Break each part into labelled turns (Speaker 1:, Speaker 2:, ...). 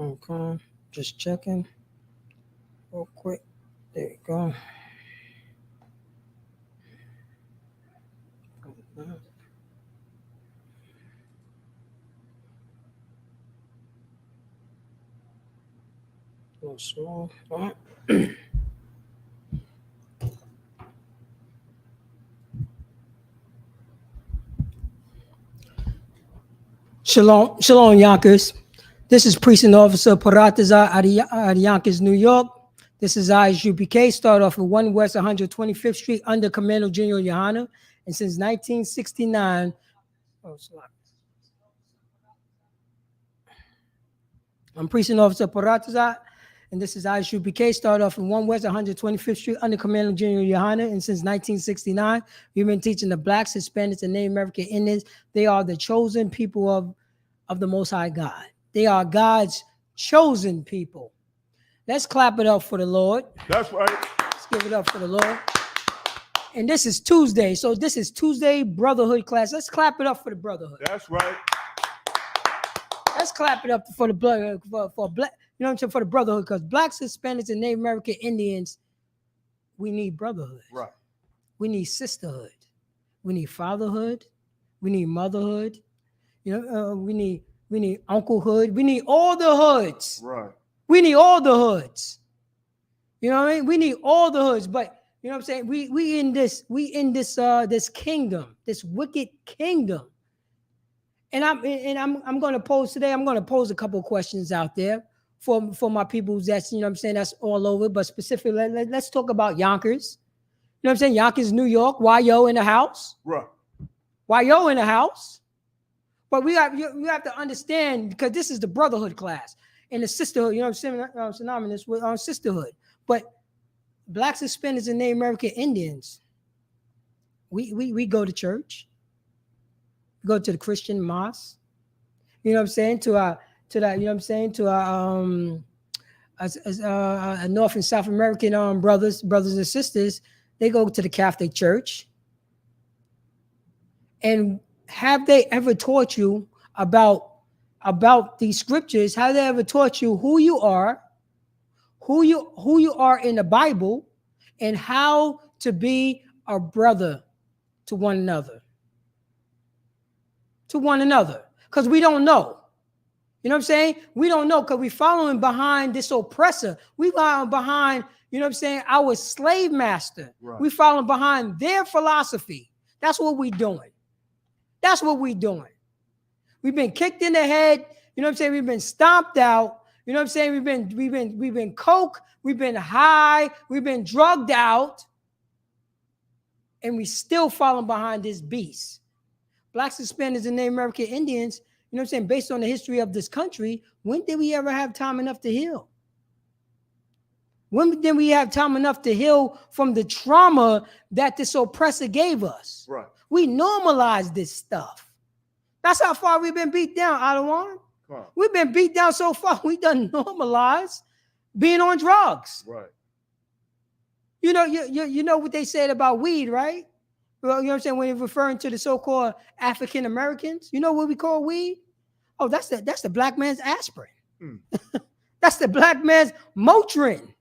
Speaker 1: Microphone calm. Just checking real quick. There you go. A little small. All right. Shalom, shalom, Yonkers. This is Precinct Officer Parataza out of Yonkers, New York. This is Isupk. Start off at 1 West 125th Street under Commando General Yohana. And since 1969, I'm Precinct Officer Parataza, and this is Isupk. Start off at 1 West 125th Street under Commando General Yohana. And since 1969, we've been teaching the Blacks, Hispanics, and Native American Indians. They are the chosen people of the Most High God. They are God's chosen people. Let's clap it up for the Lord.
Speaker 2: That's right.
Speaker 1: Let's give it up for the Lord. And this is Tuesday. So this is Tuesday Brotherhood class. Let's clap it up for the Brotherhood.
Speaker 2: That's right.
Speaker 1: Let's clap it up for the black, for black, you know what I'm saying, for the Brotherhood, because Blacks, Hispanics, and Native American Indians, we need brotherhood.
Speaker 2: Right.
Speaker 1: We need sisterhood. We need fatherhood. We need motherhood. You know, we need unclehood. We need all the hoods.
Speaker 2: Right.
Speaker 1: We need all the hoods. You know what I mean? We need all the hoods. But you know what I'm saying? We in this this kingdom, this wicked kingdom. And I'm going to pose today. I'm going to pose a couple of questions out there for my people that's, you know what I'm saying, that's all over. But specifically, let's talk about Yonkers. You know what I'm saying? Yonkers, New York. YO in the house.
Speaker 2: Right.
Speaker 1: YO in the house. But you have to understand, because this is the brotherhood class and the sisterhood, you know what I'm saying, synonymous with sisterhood. But Blacks, Hispanics, and Native American Indians, we go to church, we go to the Christian mosque, you know what I'm saying, to our North and South American brothers and sisters, they go to the Catholic Church. And have they ever taught you about these scriptures? Have they ever taught you who you are in the Bible, and how to be a brother to one another? Because we don't know. You know what I'm saying? We don't know, because we're following behind this oppressor. We following behind, you know what I'm saying, our slave master.
Speaker 2: Right.
Speaker 1: We following behind their philosophy. That's what we're doing. That's what we're doing. We've been kicked in the head. You know what I'm saying? We've been stomped out. You know what I'm saying? We've been coke. We've been high. We've been drugged out. And we still falling behind this beast. Blacks, Hispanics, and Native American Indians, you know what I'm saying? Based on the history of this country, when did we ever have time enough to heal? When did we have time enough to heal from the trauma that this oppressor gave us?
Speaker 2: Right.
Speaker 1: We normalized this stuff. That's how far we've been beat down, Adawan. We've been beat down so far, we done normalized being on drugs.
Speaker 2: Right.
Speaker 1: You know what they said about weed, right? Well, you know what I'm saying? When you're referring to the so-called African Americans, you know what we call weed? Oh, that's the black man's aspirin.
Speaker 2: Mm.
Speaker 1: That's the black man's Motrin.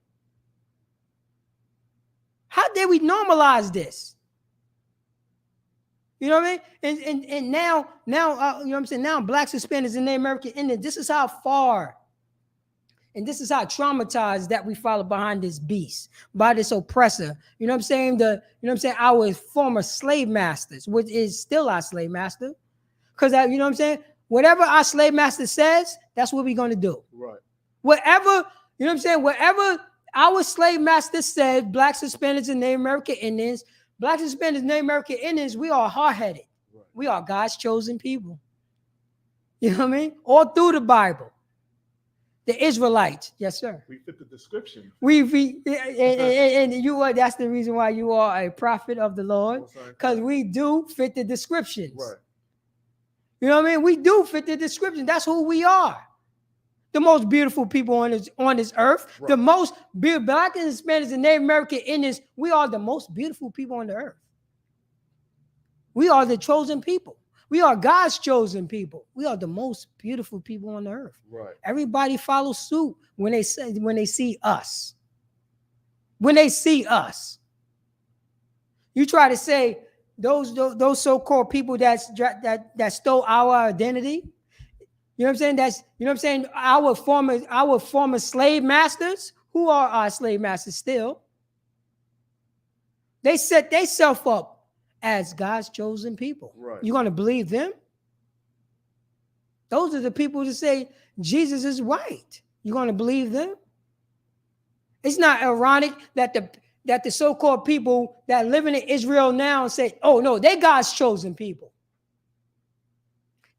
Speaker 1: How did we normalize this? You know what I mean? And now, you know what I'm saying? Now, Blacks, Hispanics, and Native American Indians, this is how far and this is how traumatized that we follow behind this beast, by this oppressor. You know what I'm saying? You know what I'm saying? Our former slave masters, which is still our slave master. Because, you know what I'm saying? Whatever our slave master says, that's what we're going to do.
Speaker 2: Right.
Speaker 1: Whatever, you know what I'm saying? Whatever our slave master said, Blacks, Hispanics, and Native American Indians, Blacks, Hispanics, Native American Indians, we are hard-headed. Right. We are God's chosen people. You know what I mean? All through the Bible. The Israelites. Yes, sir.
Speaker 2: We fit the description.
Speaker 1: And you are, that's the reason why you are a prophet of the Lord. Because we do fit the descriptions.
Speaker 2: Right.
Speaker 1: You know what I mean? We do fit the description. That's who we are. The most beautiful people on this earth. Right. The most beautiful, Black and Hispanics and Native American Indians, we are the most beautiful people on the earth. We are the chosen people. We are God's chosen people. We are the most beautiful people on the earth.
Speaker 2: Right.
Speaker 1: Everybody follows suit when they see us. When they see us. You try to say those so-called people that stole our identity. You know what I'm saying? That's, you know what I'm saying? Our former slave masters, who are our slave masters still, they set themselves up as God's chosen people.
Speaker 2: Right.
Speaker 1: You're going to believe them? Those are the people that say Jesus is white. You're going to believe them? It's not ironic that the so-called people that live in Israel now say, oh, no, they're God's chosen people.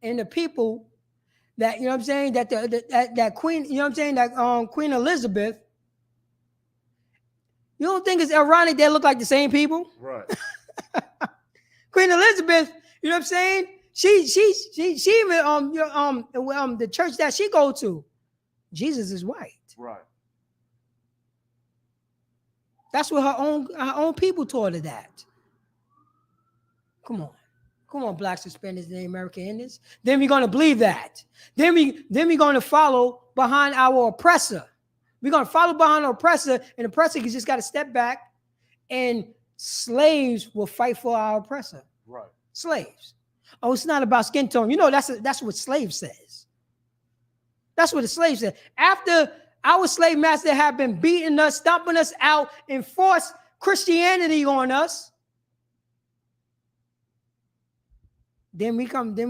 Speaker 1: And the people that, you know what I'm saying, that Queen, you know what I'm saying, that Queen Elizabeth, you don't think it's ironic they look like the same people?
Speaker 2: Right.
Speaker 1: Queen Elizabeth, you know what I'm saying? She the church that she go to, Jesus is white.
Speaker 2: Right.
Speaker 1: That's what her own people taught her that. Come on, black suspenders and American Indians. Then we're gonna believe that. Then we're gonna follow behind our oppressor. We're gonna follow behind our oppressor, and the oppressor just got to step back, and slaves will fight for our oppressor.
Speaker 2: Right.
Speaker 1: Slaves. Oh, it's not about skin tone. You know, that's what slave says. That's what the slave said. After our slave master have been beating us, stomping us out, and forced Christianity on us, then we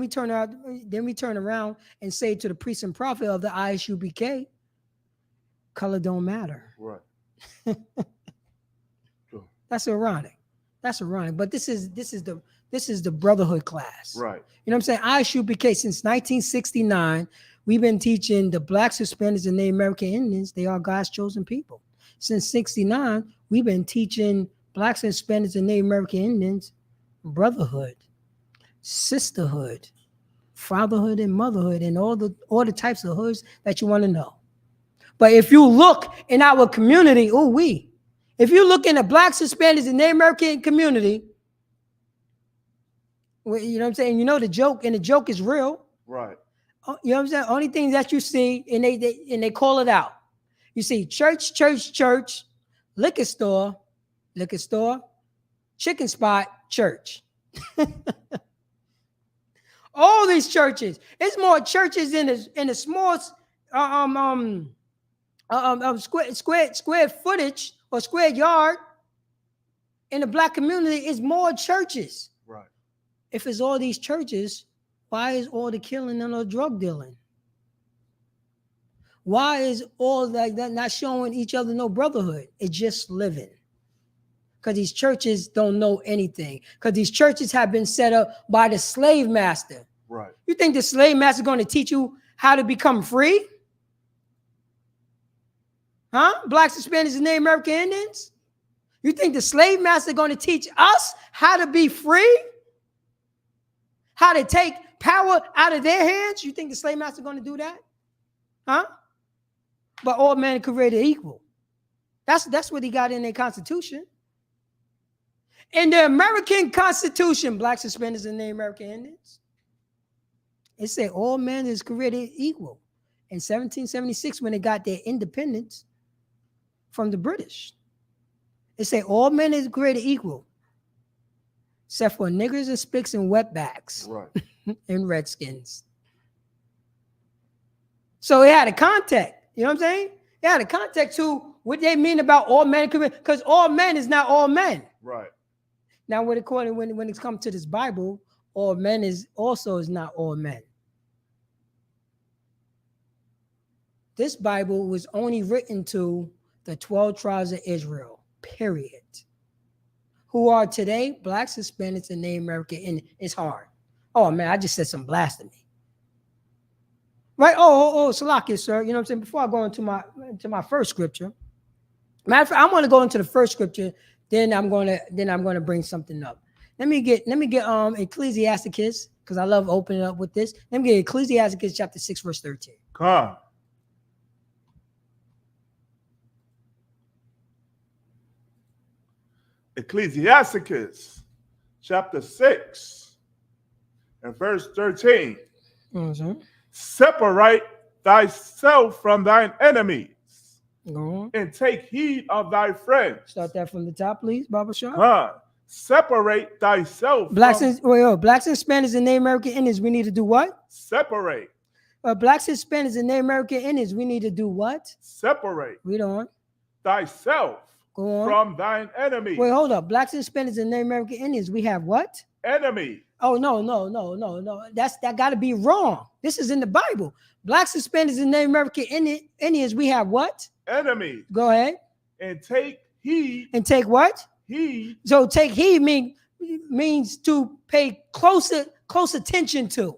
Speaker 1: turn around and say to the priest and prophet of the Isupk, color don't matter.
Speaker 2: Right.
Speaker 1: Sure. That's ironic. But this is the brotherhood class.
Speaker 2: Right.
Speaker 1: You know what I'm saying? Isupk, since 1969, we've been teaching the blacks, Hispanics, and Native American Indians, they are God's chosen people. Since 69, we've been teaching blacks, Hispanics, and Native American Indians brotherhood, sisterhood, fatherhood, and motherhood, and all the types of hoods that you want to know. But if you look in our community, if you look in the blacks, Hispanics, and Native American community, you know what I'm saying? You know the joke, and the joke is real.
Speaker 2: Right.
Speaker 1: You know what I'm saying? Only thing that you see, and they call it out. You see church, liquor store, chicken spot, church. All these churches. It's more churches in the small square footage or square yard in the black community. Is more churches.
Speaker 2: Right.
Speaker 1: If it's all these churches, why is all the killing and the drug dealing? Why is all that not showing each other no brotherhood? It's just living. Because these churches don't know anything. Because these churches have been set up by the slave master.
Speaker 2: Right.
Speaker 1: You think the slave master is going to teach you how to become free? Huh? Blacks, Hispanics, and Native American Indians? You think the slave master is going to teach us how to be free? How to take power out of their hands? You think the slave master is going to do that? Huh? But all men are created equal. That's what he got in their Constitution. In the American Constitution, blacks, Hispanics, and Native American Indians, it said all men is created equal. In 1776, when they got their independence from the British, it said all men is created equal, except for niggers and spicks and wetbacks, right, and redskins. So it had a context. You know what I'm saying? It had a context to what they mean about all men, because all men is not all men.
Speaker 2: Right.
Speaker 1: Now, when it's come to this Bible, all men is not all men. This Bible was only written to the 12 tribes of Israel, period. Who are today blacks, Hispanics, and Native American. And it's hard. Oh man, I just said some blasphemy. Right? Salakia, sir. You know what I'm saying? Before I go into my first scripture, matter of fact, I'm going to go into the first scripture. Then I'm going to bring something up. Let me get Ecclesiasticus, because I love opening up with this. Let me get Ecclesiasticus chapter 6, verse 13.
Speaker 2: Come. Ecclesiasticus chapter 6, And verse 13.
Speaker 1: Mm-hmm.
Speaker 2: Separate thyself from thine enemies,
Speaker 1: Go on.
Speaker 2: and take heed of thy friends.
Speaker 1: Start that from the top, please, Baba Shah.
Speaker 2: Separate thyself
Speaker 1: Blacks
Speaker 2: from...
Speaker 1: and Blacks and Spanish and Native American Indians, we need to do what?
Speaker 2: Separate.
Speaker 1: Blacks and Spanish and Native American Indians, we need to do what?
Speaker 2: Separate.
Speaker 1: Read on.
Speaker 2: Thyself
Speaker 1: Go on.
Speaker 2: from thine enemies.
Speaker 1: Wait, hold up. Blacks and Spanish and Native American Indians, we have what?
Speaker 2: Enemy.
Speaker 1: Oh, no. That got to be wrong. This is in the Bible. Blacks and Spanish and Native American Indians, we have what?
Speaker 2: Enemy.
Speaker 1: Go ahead.
Speaker 2: And take heed.
Speaker 1: And take what?
Speaker 2: Heed.
Speaker 1: So take heed means to pay close attention to.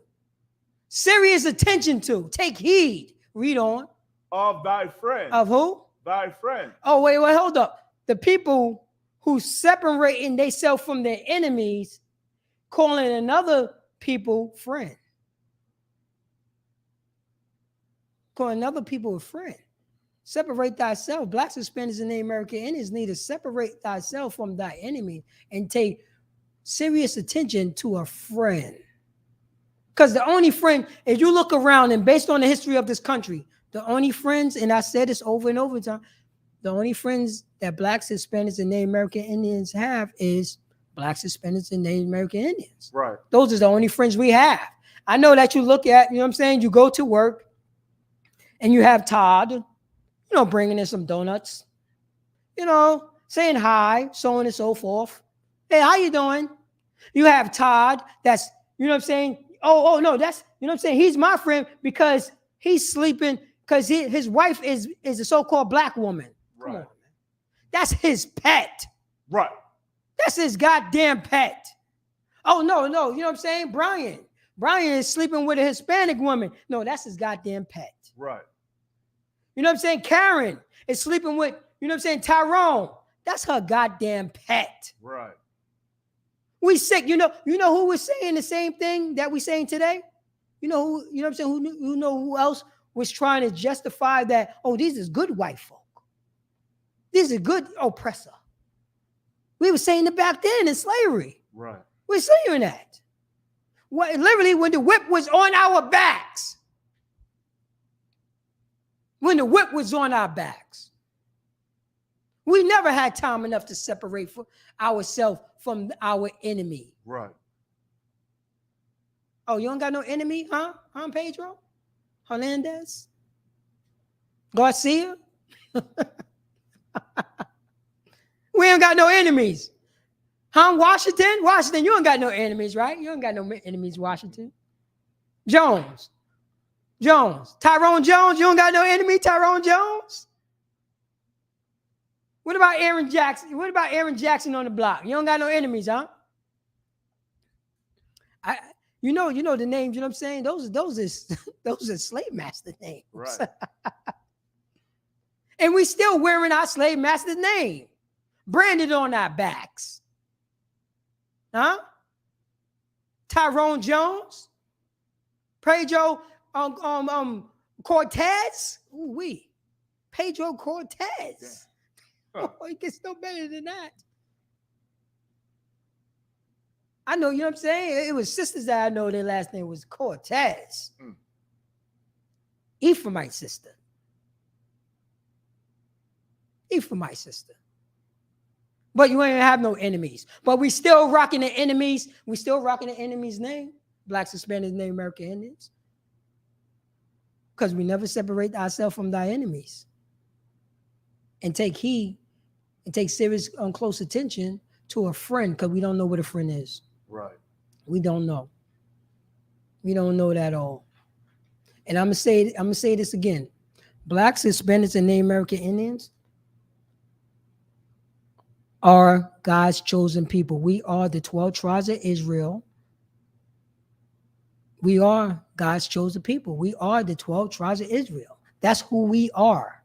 Speaker 1: Serious attention to. Take heed. Read on.
Speaker 2: Of thy friend.
Speaker 1: Of who?
Speaker 2: Thy friend.
Speaker 1: Oh, wait, hold up. The people who separating themselves from their enemies, calling another people friend. Calling another people a friend. Separate thyself. Blacks, Hispanics, and Native American Indians need to separate thyself from thy enemy and take serious attention to a friend. Because the only friend, if you look around and based on the history of this country, the only friends, and I said this over and over time, the only friends that Blacks, Hispanics, and Native American Indians have is Blacks, Hispanics, and Native American Indians.
Speaker 2: Right.
Speaker 1: Those are the only friends we have. I know that you look at, you know what I'm saying? You go to work and you have Todd, bringing in some donuts, saying hi, so on and so forth. Hey, how you doing? You have Todd that's, you know what I'm saying? Oh, no, that's, you know what I'm saying? He's my friend because he's sleeping, because his wife is a so-called black woman.
Speaker 2: Right.
Speaker 1: Come on, man. That's his pet.
Speaker 2: Right.
Speaker 1: That's his goddamn pet. Oh, no, you know what I'm saying? Brian is sleeping with a Hispanic woman. No, that's his goddamn pet.
Speaker 2: Right.
Speaker 1: You know what I'm saying? Karen is sleeping with, you know what I'm saying, Tyrone. That's her goddamn pet.
Speaker 2: Right.
Speaker 1: We sick. You know who was saying the same thing that we saying today? You know what I'm saying? Who else was trying to justify that, oh, these is good white folk. These are good oppressor. We were saying it back then in slavery.
Speaker 2: Right.
Speaker 1: We're saying that. Literally when the whip was on our backs. When the whip was on our backs. We never had time enough to separate ourselves from our enemy.
Speaker 2: Right.
Speaker 1: Oh, you don't got no enemy, huh? Huh, Pedro? Hernandez? Garcia? We ain't got no enemies. Huh, Washington? Washington, you don't got no enemies, right? You don't got no enemies, Washington. Jones? Tyrone Jones, you don't got no enemy, Tyrone Jones? What about Aaron Jackson? What about Aaron Jackson on the block? You don't got no enemies, huh? You know the names, you know what I'm saying? Those are slave master names.
Speaker 2: Right.
Speaker 1: And we still wearing our slave master's name, branded on our backs. Huh? Tyrone Jones, Pedro Cortez. Ooh wee, Pedro Cortez.
Speaker 2: Yeah.
Speaker 1: Oh, it gets no better than that. I know, you know what I'm saying? It was sisters that I know their last name was Cortez. Ephraimite sister. But you ain't have no enemies. But we still rocking the enemies. We still rocking the enemy's name. Blacks, Hispanics, Native American Indians. Because we never separate ourselves from thy enemies. And take heed and take serious close attention to a friend, because we don't know what a friend is.
Speaker 2: Right.
Speaker 1: We don't know. We don't know that at all. And I'm gonna say this again. Blacks, Hispanics, and Native American Indians are God's chosen people. We are the 12 tribes of Israel. We are God's chosen people. We are the 12 tribes of Israel. That's who we are.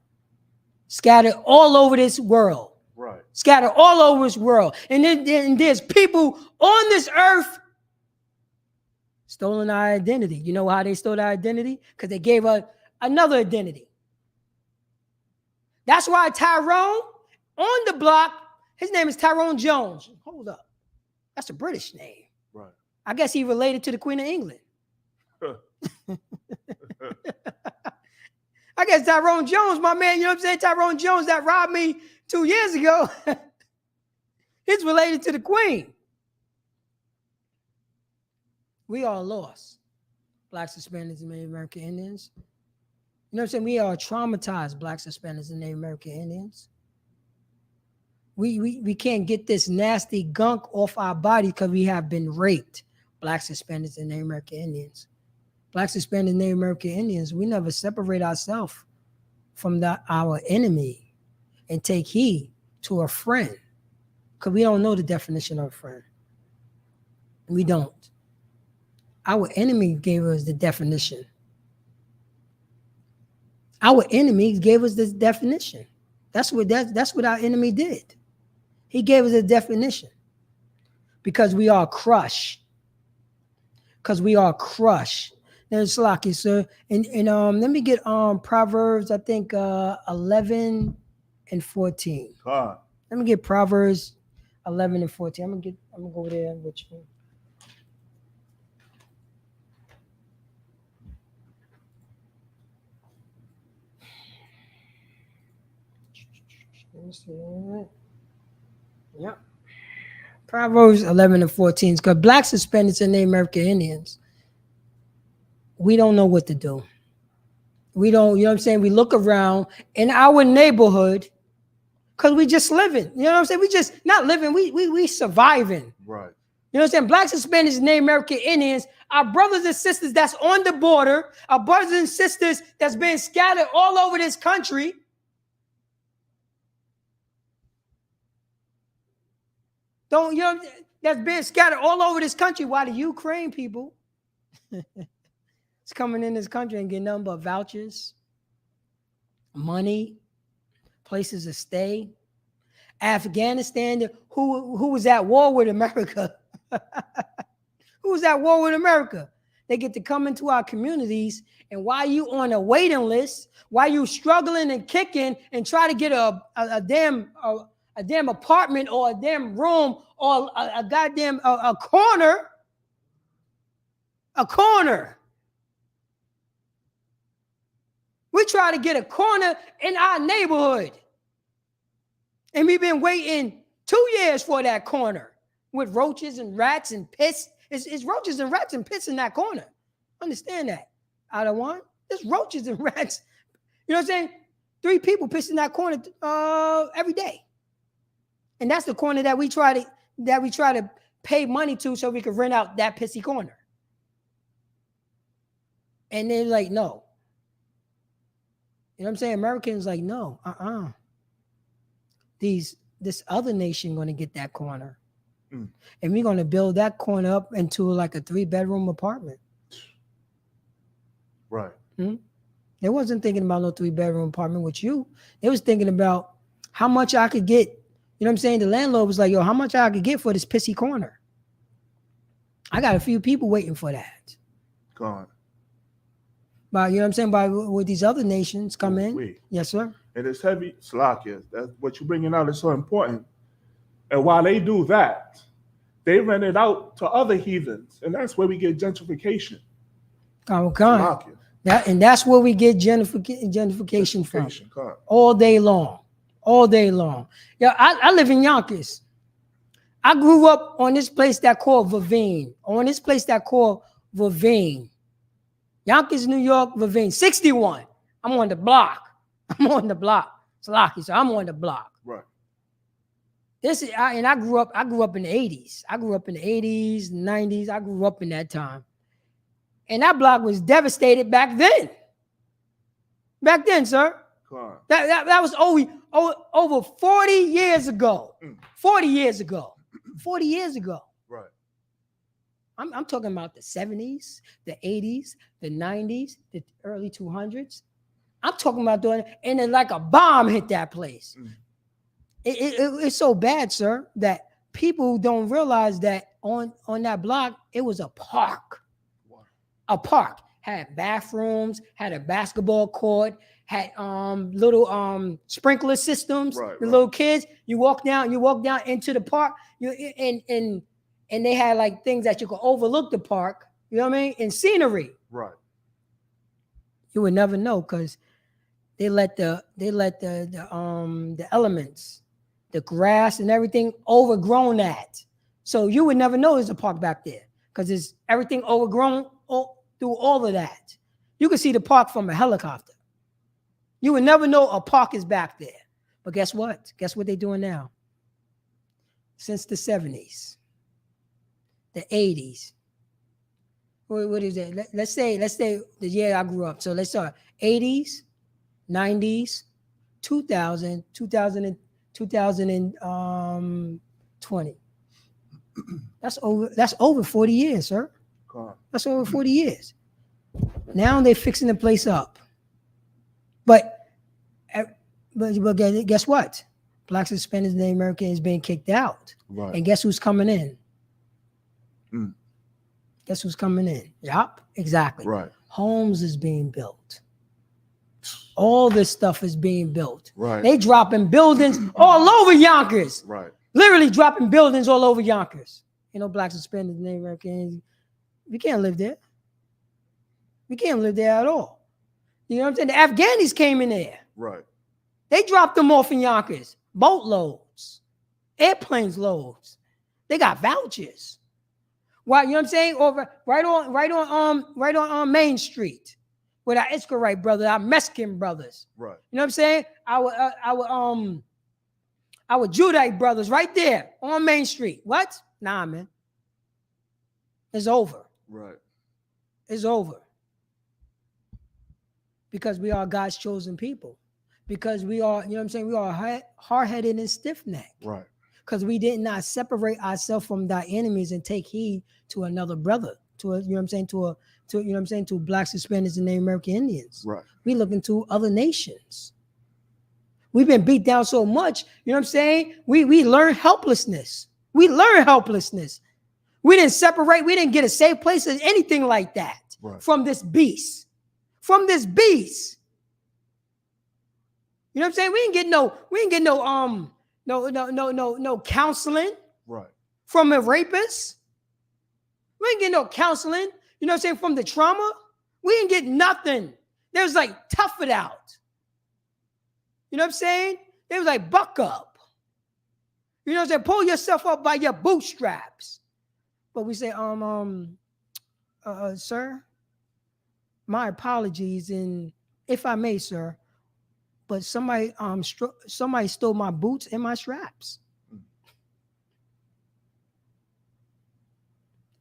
Speaker 1: Scattered all over this world.
Speaker 2: Right.
Speaker 1: Scattered all over this world. And then there's people on this earth stolen our identity. You know how they stole our identity? Because they gave us another identity. That's why Tyrone on the block, his name is Tyrone Jones. Hold up. That's a British name.
Speaker 2: Right.
Speaker 1: I guess he related to the Queen of England. I guess Tyrone Jones, my man, you know what I'm saying? Tyrone Jones that robbed me 2 years ago. He's related to the Queen. We are lost. Blacks, Hispanics, and Native American Indians. You know what I'm saying? We are traumatized, Blacks, Hispanics, and Native American Indians. We can't get this nasty gunk off our body because we have been raped, Blacks, Hispanics, and Native American Indians. Blacks, Hispanics, and Native American Indians, we never separate ourselves from our enemy and take heed to a friend because we don't know the definition of a friend. We don't. Our enemy gave us the definition. Our enemy gave us this definition. That's what our enemy did. He gave us a definition because we are crushed. Because we are crushed. There's Slocky, sir. And let me get Proverbs, I think 11 and 14.
Speaker 2: God.
Speaker 1: Let me get Proverbs 11 and 14. I'm gonna go over there with you. Yeah. Proverbs 11 and 14. Because Blacks, Hispanics, and Native American Indians, we don't know what to do. We don't, you know what I'm saying? We look around in our neighborhood because we just living. You know what I'm saying? We just not living, we surviving.
Speaker 2: Right.
Speaker 1: You know what I'm saying? Blacks, Hispanics, and Native American Indians, our brothers and sisters that's on the border, our brothers and sisters that's been scattered all over this country. Don't, you know, that's been scattered all over this country while the Ukraine people it's coming in this country and getting nothing but vouchers, money, places to stay. Afghanistan, who was at war with America? Who was at war with America? They get to come into our communities, and while you on a waiting list, while you struggling and kicking and try to get a damn apartment or a damn room or a goddamn a corner. We try to get a corner in our neighborhood. And we've been waiting 2 years for that corner with roaches and rats and piss. It's roaches and rats and piss in that corner. Understand that. Out of one, there's roaches and rats. You know what I'm saying? 3 people piss in that corner every day. And that's the corner that we try to pay money to so we can rent out that pissy corner. And they're like, no. You know what I'm saying? Americans like, no, this other nation going to get that corner. And we're going to build that corner up into like a 3-bedroom apartment.
Speaker 2: Right.
Speaker 1: They wasn't thinking about no 3-bedroom apartment with you. They was thinking about how much I could get. You know what I'm saying? The landlord was like, yo, how much I could get for this pissy corner? I got a few people waiting for that.
Speaker 2: God.
Speaker 1: But you know what I'm saying? By with these other nations come in.
Speaker 2: Oui.
Speaker 1: Yes, sir.
Speaker 2: And it's heavy. Slocky. That's what you're bringing out is so important. And while they do that, they rent it out to other heathens. And that's where we get gentrification.
Speaker 1: Slocky. And that's where we get gentrification from. All day long. Yeah, I live in Yonkers. I grew up on this place that called Vavine. Yonkers, New York, Vavine. 61. I'm on the block. Slocky, so I'm on the block.
Speaker 2: Right.
Speaker 1: I grew up in the 80s. 90s. I grew up in that time. And that block was devastated back then. Back then, sir. That was over 40 years ago. 40 years ago. Right. I'm talking about the 70s, the 80s, the 90s, the early 200s. I'm talking about doing it, and then like a bomb hit that place. It's so bad, sir, that people don't realize that on that block, it was a park. Wow. A park. Had bathrooms, had a basketball court, had little sprinkler systems. Right, little kids, you walk down into the park, and and they had like things that you could overlook the park, you know what I mean, and scenery.
Speaker 2: Right.
Speaker 1: You would never know because they let the elements, the grass and everything overgrown that. So you would never know there's a park back there because it's everything overgrown through all of that. You can see the park from a helicopter. You would never know a park is back there. But guess what? Guess what they're doing now? Since the 70s, the 80s. What is it? Let's say the year I grew up. So let's start 80s, 90s, 2000, 2020. That's over 40 years, sir. That's over 40 years. Now they're fixing the place up. But guess what? Blacks, Hispanics, and Native Americans is being kicked out.
Speaker 2: Right.
Speaker 1: And guess who's coming in? Guess who's coming in? Yup, exactly.
Speaker 2: Right.
Speaker 1: Homes is being built. All this stuff is being built.
Speaker 2: Right.
Speaker 1: They dropping buildings all over Yonkers.
Speaker 2: Right.
Speaker 1: Literally dropping buildings all over Yonkers. You know, Blacks, Hispanics, and Native Americans. We can't live there. We can't live there at all. You know what I'm saying? The Afghanis came in there.
Speaker 2: Right.
Speaker 1: They dropped them off in Yonkers. Boatloads. Airplanes loads. They got vouchers. Well, you know what I'm saying? Over right on Main Street with our Isupk brothers, our Mexican brothers.
Speaker 2: Right.
Speaker 1: You know what I'm saying? Our Judite brothers right there on Main Street. What? Nah, man. It's over.
Speaker 2: Right.
Speaker 1: It's over. Because we are God's chosen people. Because we are, you know what I'm saying? We are hard-headed and stiff-necked.
Speaker 2: Right.
Speaker 1: Because we did not separate ourselves from thy enemies and take heed to another brother, to a, you know what I'm saying, to Blacks, Hispanics, and Native American Indians.
Speaker 2: Right.
Speaker 1: We looking to other nations. We've been beat down so much, you know what I'm saying? We learn helplessness. We learn helplessness. We didn't separate, we didn't get a safe place or anything like that from this beast. From this beast. You know what I'm saying? We didn't get no counseling from a rapist. We didn't get no counseling, you know what I'm saying, from the trauma. We didn't get nothing. They was like, tough it out. You know what I'm saying? They was like, buck up. You know what I'm saying? Pull yourself up by your bootstraps. But we say, sir, my apologies, and if I may, sir, but somebody stole my boots and my straps.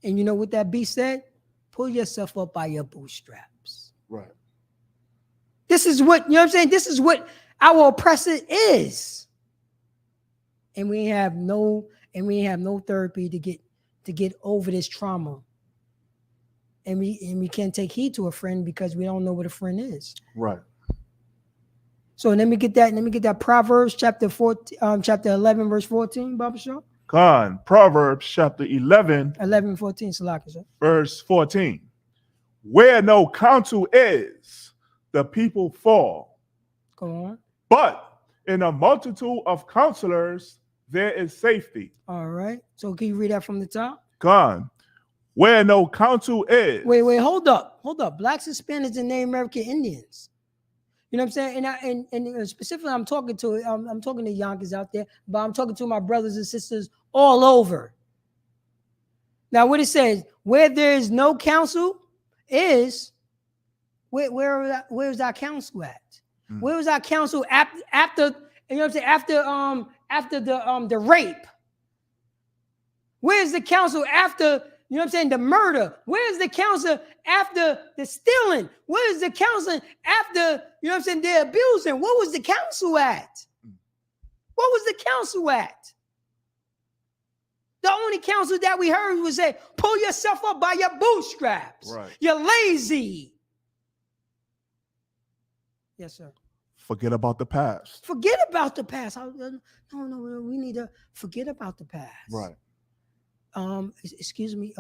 Speaker 1: And you know what that beast said? Pull yourself up by your bootstraps.
Speaker 2: Right.
Speaker 1: This is what, you know what I'm saying? This is what our oppressor is. And we have no therapy to get over this trauma. And we can't take heed to a friend because we don't know what a friend is.
Speaker 2: Right.
Speaker 1: So let me get that Proverbs chapter 11, verse 14, Baba Shaw.
Speaker 2: Khan, Proverbs chapter 11,
Speaker 1: 14, Salaki, sir.
Speaker 2: verse 14. Where no counsel is, the people fall.
Speaker 1: Go on.
Speaker 2: But in a multitude of counselors, there is safety.
Speaker 1: All right. So can you read that from the top?
Speaker 2: Khan, where no counsel is.
Speaker 1: Wait, hold up. Blacks, Hispanics, and Native American Indians. You know what I'm saying? And specifically, I'm talking to Yonkers out there, but I'm talking to my brothers and sisters all over. Now, what it says, where there is no counsel is, where is our counsel at? Where is our counsel after you know what I'm saying? After the rape? Where's the counsel after, you know what I'm saying, the murder? Where's the counsel after the stealing? Where's the counsel after, you know what I'm saying, the abusing? What was the counsel at? What was the counsel at? The only counsel that we heard was say, pull yourself up by your bootstraps.
Speaker 2: Right.
Speaker 1: You're lazy. Yes, sir.
Speaker 2: Forget about the past.
Speaker 1: Forget about the past. No, we need to forget about the past.
Speaker 2: Right.
Speaker 1: Excuse me,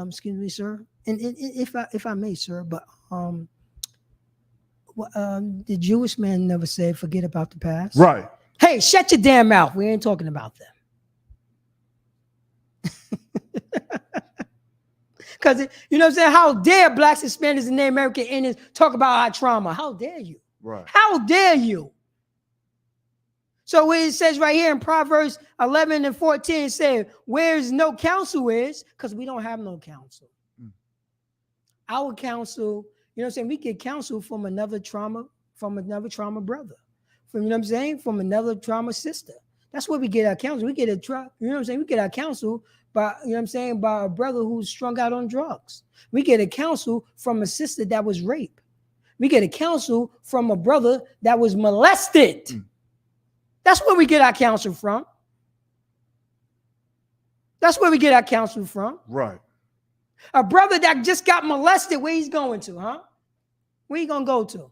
Speaker 1: sir. And if I may, sir, but the Jewish man never said forget about the past.
Speaker 2: Right.
Speaker 1: Hey, shut your damn mouth. We ain't talking about them. Because, you know what I'm saying? How dare blacks, Hispanics, and Native American Indians talk about our trauma? How dare you?
Speaker 2: Right.
Speaker 1: How dare you? So when it says right here in Proverbs 11 and 14, it says, where's no counsel is, because we don't have no counsel. Our counsel, you know what I'm saying? We get counsel from another trauma brother. From, you know what I'm saying? From another trauma sister. That's where we get our counsel. We get you know what I'm saying? We get our counsel by, you know what I'm saying, by a brother who's strung out on drugs. We get a counsel from a sister that was raped. We get a counsel from a brother that was molested. That's where we get our counsel from. That's where we get our counsel from.
Speaker 2: Right.
Speaker 1: A brother that just got molested, where he's going to, huh? Where he gonna go to?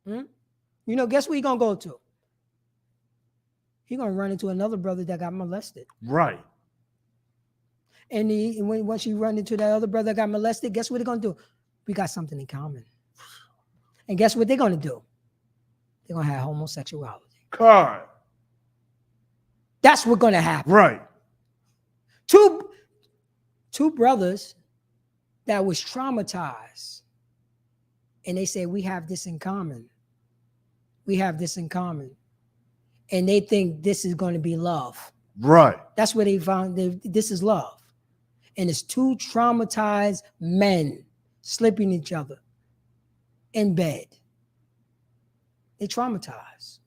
Speaker 1: You know, guess where he gonna go to? He gonna run into another brother that got molested.
Speaker 2: Right.
Speaker 1: And once you run into that other brother that got molested, guess what they're gonna do? We got something in common. And guess what they're gonna do? They're gonna have homosexuality.
Speaker 2: God.
Speaker 1: That's what's gonna happen.
Speaker 2: Right.
Speaker 1: Two brothers that was traumatized, and they say, we have this in common. We have this in common. And they think this is going to be love.
Speaker 2: Right.
Speaker 1: That's where they found this is love. And it's two traumatized men sleeping each other in bed. They traumatized.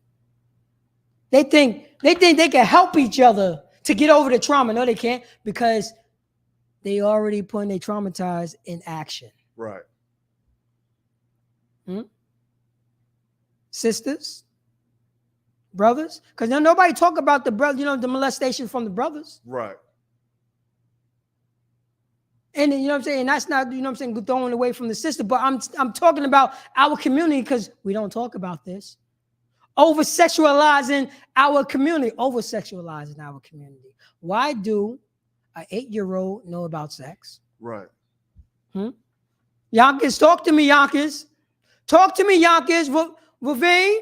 Speaker 1: They think they can help each other to get over the trauma. No, they can't, because they already putting their traumatized in action.
Speaker 2: Right.
Speaker 1: Sisters, brothers, because nobody talk about the brother, you know, the molestation from the brothers.
Speaker 2: Right.
Speaker 1: And you know what I'm saying? That's not, you know what I'm saying, throwing away from the sister, but I'm talking about our community, because we don't talk about this. Over-sexualizing our community. Why do an 8-year-old know about sex?
Speaker 2: Right.
Speaker 1: Yonkers, talk to me, Yonkers. Talk to me, Yonkers. Ravine,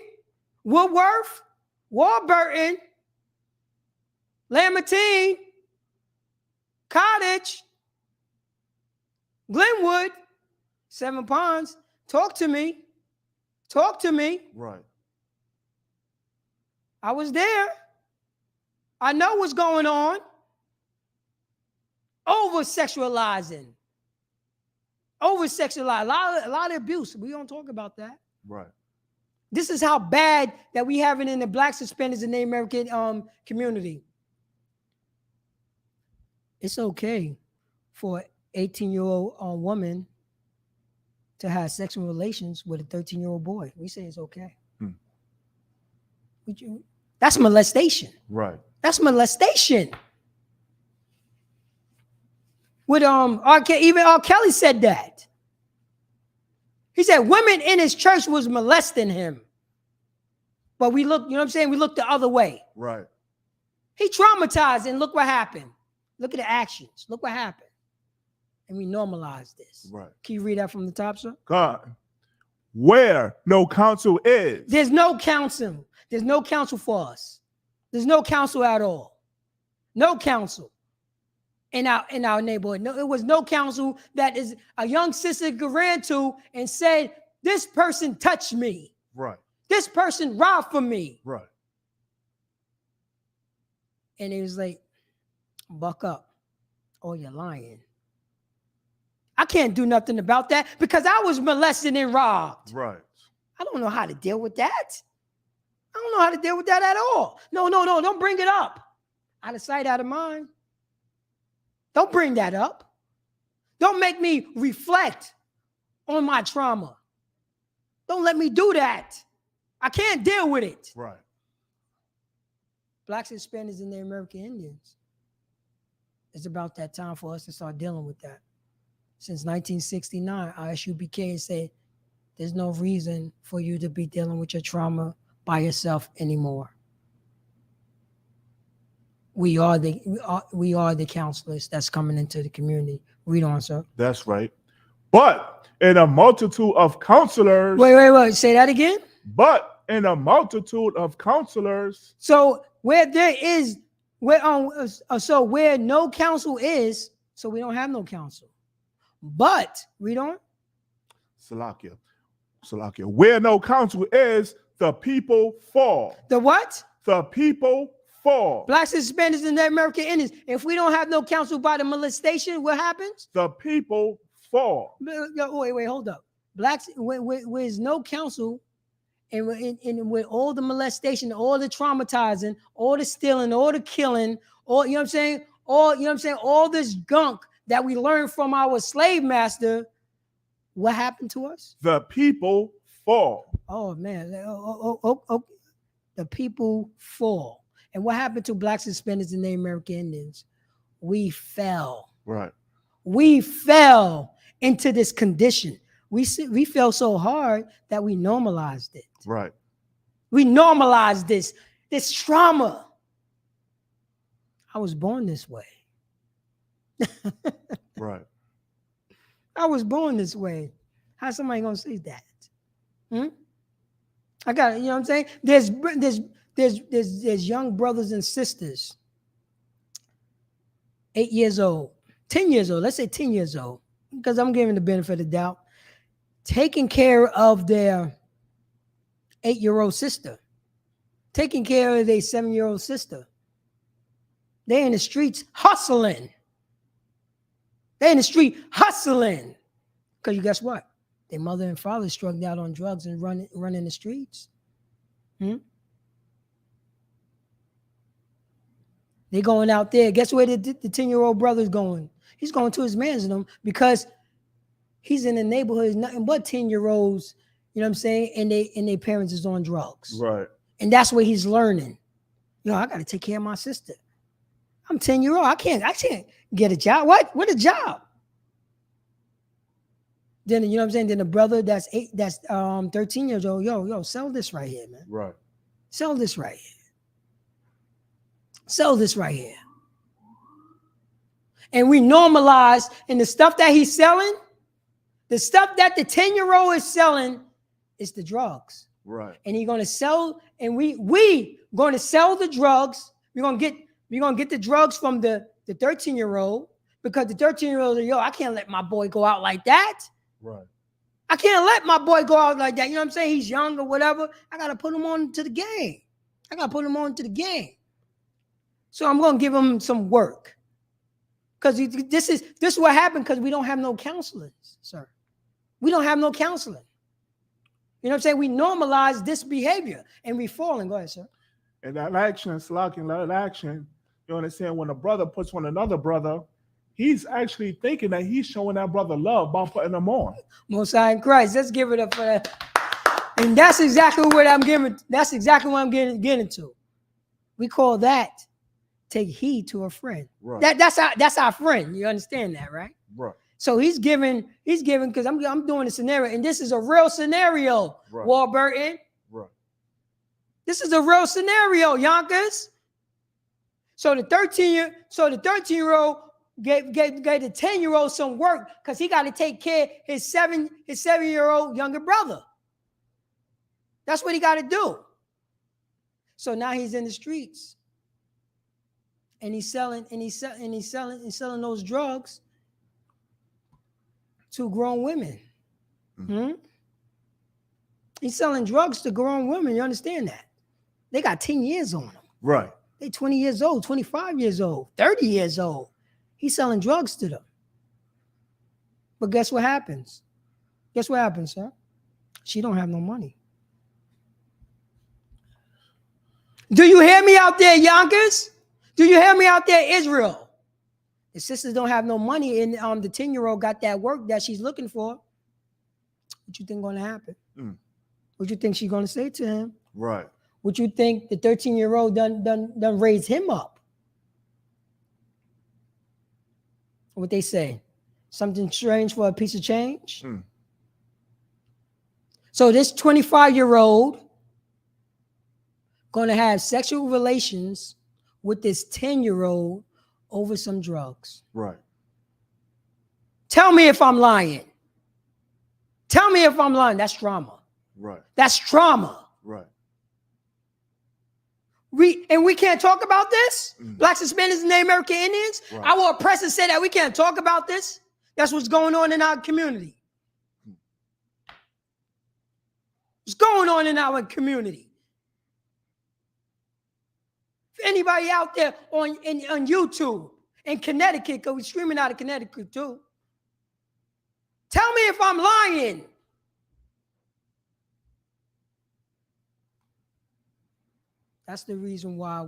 Speaker 1: Woodworth, Warburton, Lamartine, Cottage, Glenwood, Seven Ponds. Talk to me. Talk to me.
Speaker 2: Right.
Speaker 1: I was there. I know what's going on. Over-sexualizing. Over-sexualizing. A lot of abuse. We don't talk about that.
Speaker 2: Right.
Speaker 1: This is how bad that we have it in the blacks, Hispanics, and Native American community. It's okay for an 18-year-old woman to have sexual relations with a 13-year-old boy. We say it's okay. That's molestation.
Speaker 2: Right.
Speaker 1: That's molestation. With even R. Kelly said that. He said women in his church was molesting him. But we look, you know what I'm saying? We look the other way.
Speaker 2: Right.
Speaker 1: He traumatized, and look what happened. Look at the actions. Look what happened. And we normalized this.
Speaker 2: Right.
Speaker 1: Can you read that from the top, sir?
Speaker 2: God. Where no counsel is.
Speaker 1: There's no counsel. There's no counsel for us. There's no counsel at all. No counsel in our neighborhood. No, it was no counsel that is a young sister ran to and said, this person touched me.
Speaker 2: Right.
Speaker 1: This person robbed from me.
Speaker 2: Right.
Speaker 1: And it was like, buck up. Oh, you're lying. I can't do nothing about that because I was molested and robbed.
Speaker 2: Right.
Speaker 1: I don't know how to deal with that. I don't know how to deal with that at all. No, don't bring it up. Out of sight, out of mind. Don't bring that up. Don't make me reflect on my trauma. Don't let me do that. I can't deal with it.
Speaker 2: Right.
Speaker 1: Blacks, Hispanics, and the American Indians. It's about that time for us to start dealing with that. Since 1969, Isupk said, there's no reason for you to be dealing with your trauma by yourself anymore. We are the counselors that's coming into the community. Read on, sir.
Speaker 2: That's right. But in a multitude of counselors.
Speaker 1: Wait. Say that again.
Speaker 2: But in a multitude of counselors.
Speaker 1: So where there is So where no counsel is, so we don't have no counsel. But read on.
Speaker 2: Salakia. Where no counsel is, the people fall.
Speaker 1: The what?
Speaker 2: The people fall.
Speaker 1: Blacks and Hispanics and Native American Indians. If we don't have no counsel by the molestation, what happens?
Speaker 2: The people fall.
Speaker 1: Wait, hold up. Blacks, where's no counsel, and with all the molestation, all the traumatizing, all the stealing, all the killing, all, you know what I'm saying? All this gunk that we learned from our slave master, what happened to us?
Speaker 2: The people fall.
Speaker 1: Oh man. The people fall. And what happened to Blacks, Hispanics, and Native American Indians? We fell.
Speaker 2: Right.
Speaker 1: We fell into this condition. We fell so hard that we normalized it.
Speaker 2: Right.
Speaker 1: We normalized this trauma. I was born this way.
Speaker 2: Right.
Speaker 1: I was born this way. How's somebody gonna say that? I got it. You know what I'm saying? There's young brothers and sisters, 8 years old, 10 years old. Let's say 10 years old, because I'm giving the benefit of the doubt, taking care of their 8-year-old sister, taking care of their 7-year-old sister. They're in the streets hustling. They're in the street hustling. Because you guess what? Their mother and father struck out on drugs and running the streets. They're going out there. Guess where the 10-year-old brother's going? He's going to his man's room because he's in the neighborhood. It's nothing but 10-year-olds, you know what I'm saying? And their parents is on drugs.
Speaker 2: Right.
Speaker 1: And that's where he's learning. I got to take care of my sister. I'm 10-year-old. I can't get a job. What a job? Then, you know what I'm saying? Then the brother that's 13 years old, yo, sell this right here, man.
Speaker 2: Right.
Speaker 1: Sell this right here. Sell this right here. And we normalize, and the stuff that he's selling, the stuff that the 10-year-old is selling is the drugs.
Speaker 2: Right.
Speaker 1: And he's going to sell, and we going to sell the drugs. We're going to get the drugs from the 13-year-old, because the 13-year-old, I can't let my boy go out like that.
Speaker 2: Right.
Speaker 1: I can't let my boy go out like that. You know what I'm saying? He's young or whatever. I got to put him on to the game. So I'm going to give him some work. Because this is what happened, because we don't have no counseling, sir. We don't have no counseling. You know what I'm saying? We normalize this behavior and we falling. Go ahead, sir.
Speaker 2: And that action, you understand, when a brother puts on another brother, he's actually thinking that he's showing that brother love by putting them on. Most High in Christ. Let's give it up for that. And that's exactly what I'm giving. That's exactly what I'm getting to. We call that take heed to a friend. Right. That's our friend. You understand that, right? Right. So he's giving because I'm doing a scenario, and this is a real scenario, right. Warburton. Right. This is a real scenario, Yonkers. So the 13-year-old gave the 10-year-old some work because he got to take care of his 7-year-old younger brother. That's what he got to do. So now he's in the streets. And he's selling those drugs to grown women. Mm-hmm. He's selling drugs to grown women. You understand that? They got 10 years on them. Right. They 20 years old, 25 years old, 30 years old. He's selling drugs to them. But guess what happens? Guess what happens, sir? She don't have no money. Do you hear me out there, Yonkers? Do you hear me out there, Israel? The sisters don't have no money, and the 10-year-old got that work that she's looking for. What you think going to happen? What you think she's going to say to him? Right. What you think the 13-year-old done raised him up? What they say? Something strange for a piece of change? So this 25-year-old going to have sexual relations with this 10-year-old over some drugs. Right. Tell me if I'm lying. Tell me if I'm lying. That's trauma. Right. That's trauma. Right.
Speaker 1: We can't talk about this. Blacks, Hispanics, and Native American Indians. Right. Our oppressors say that we can't talk about this. That's what's going on in our community. What's going on in our community? If anybody out there on YouTube in Connecticut, because we're streaming out of Connecticut too, tell me if I'm lying. That's the reason why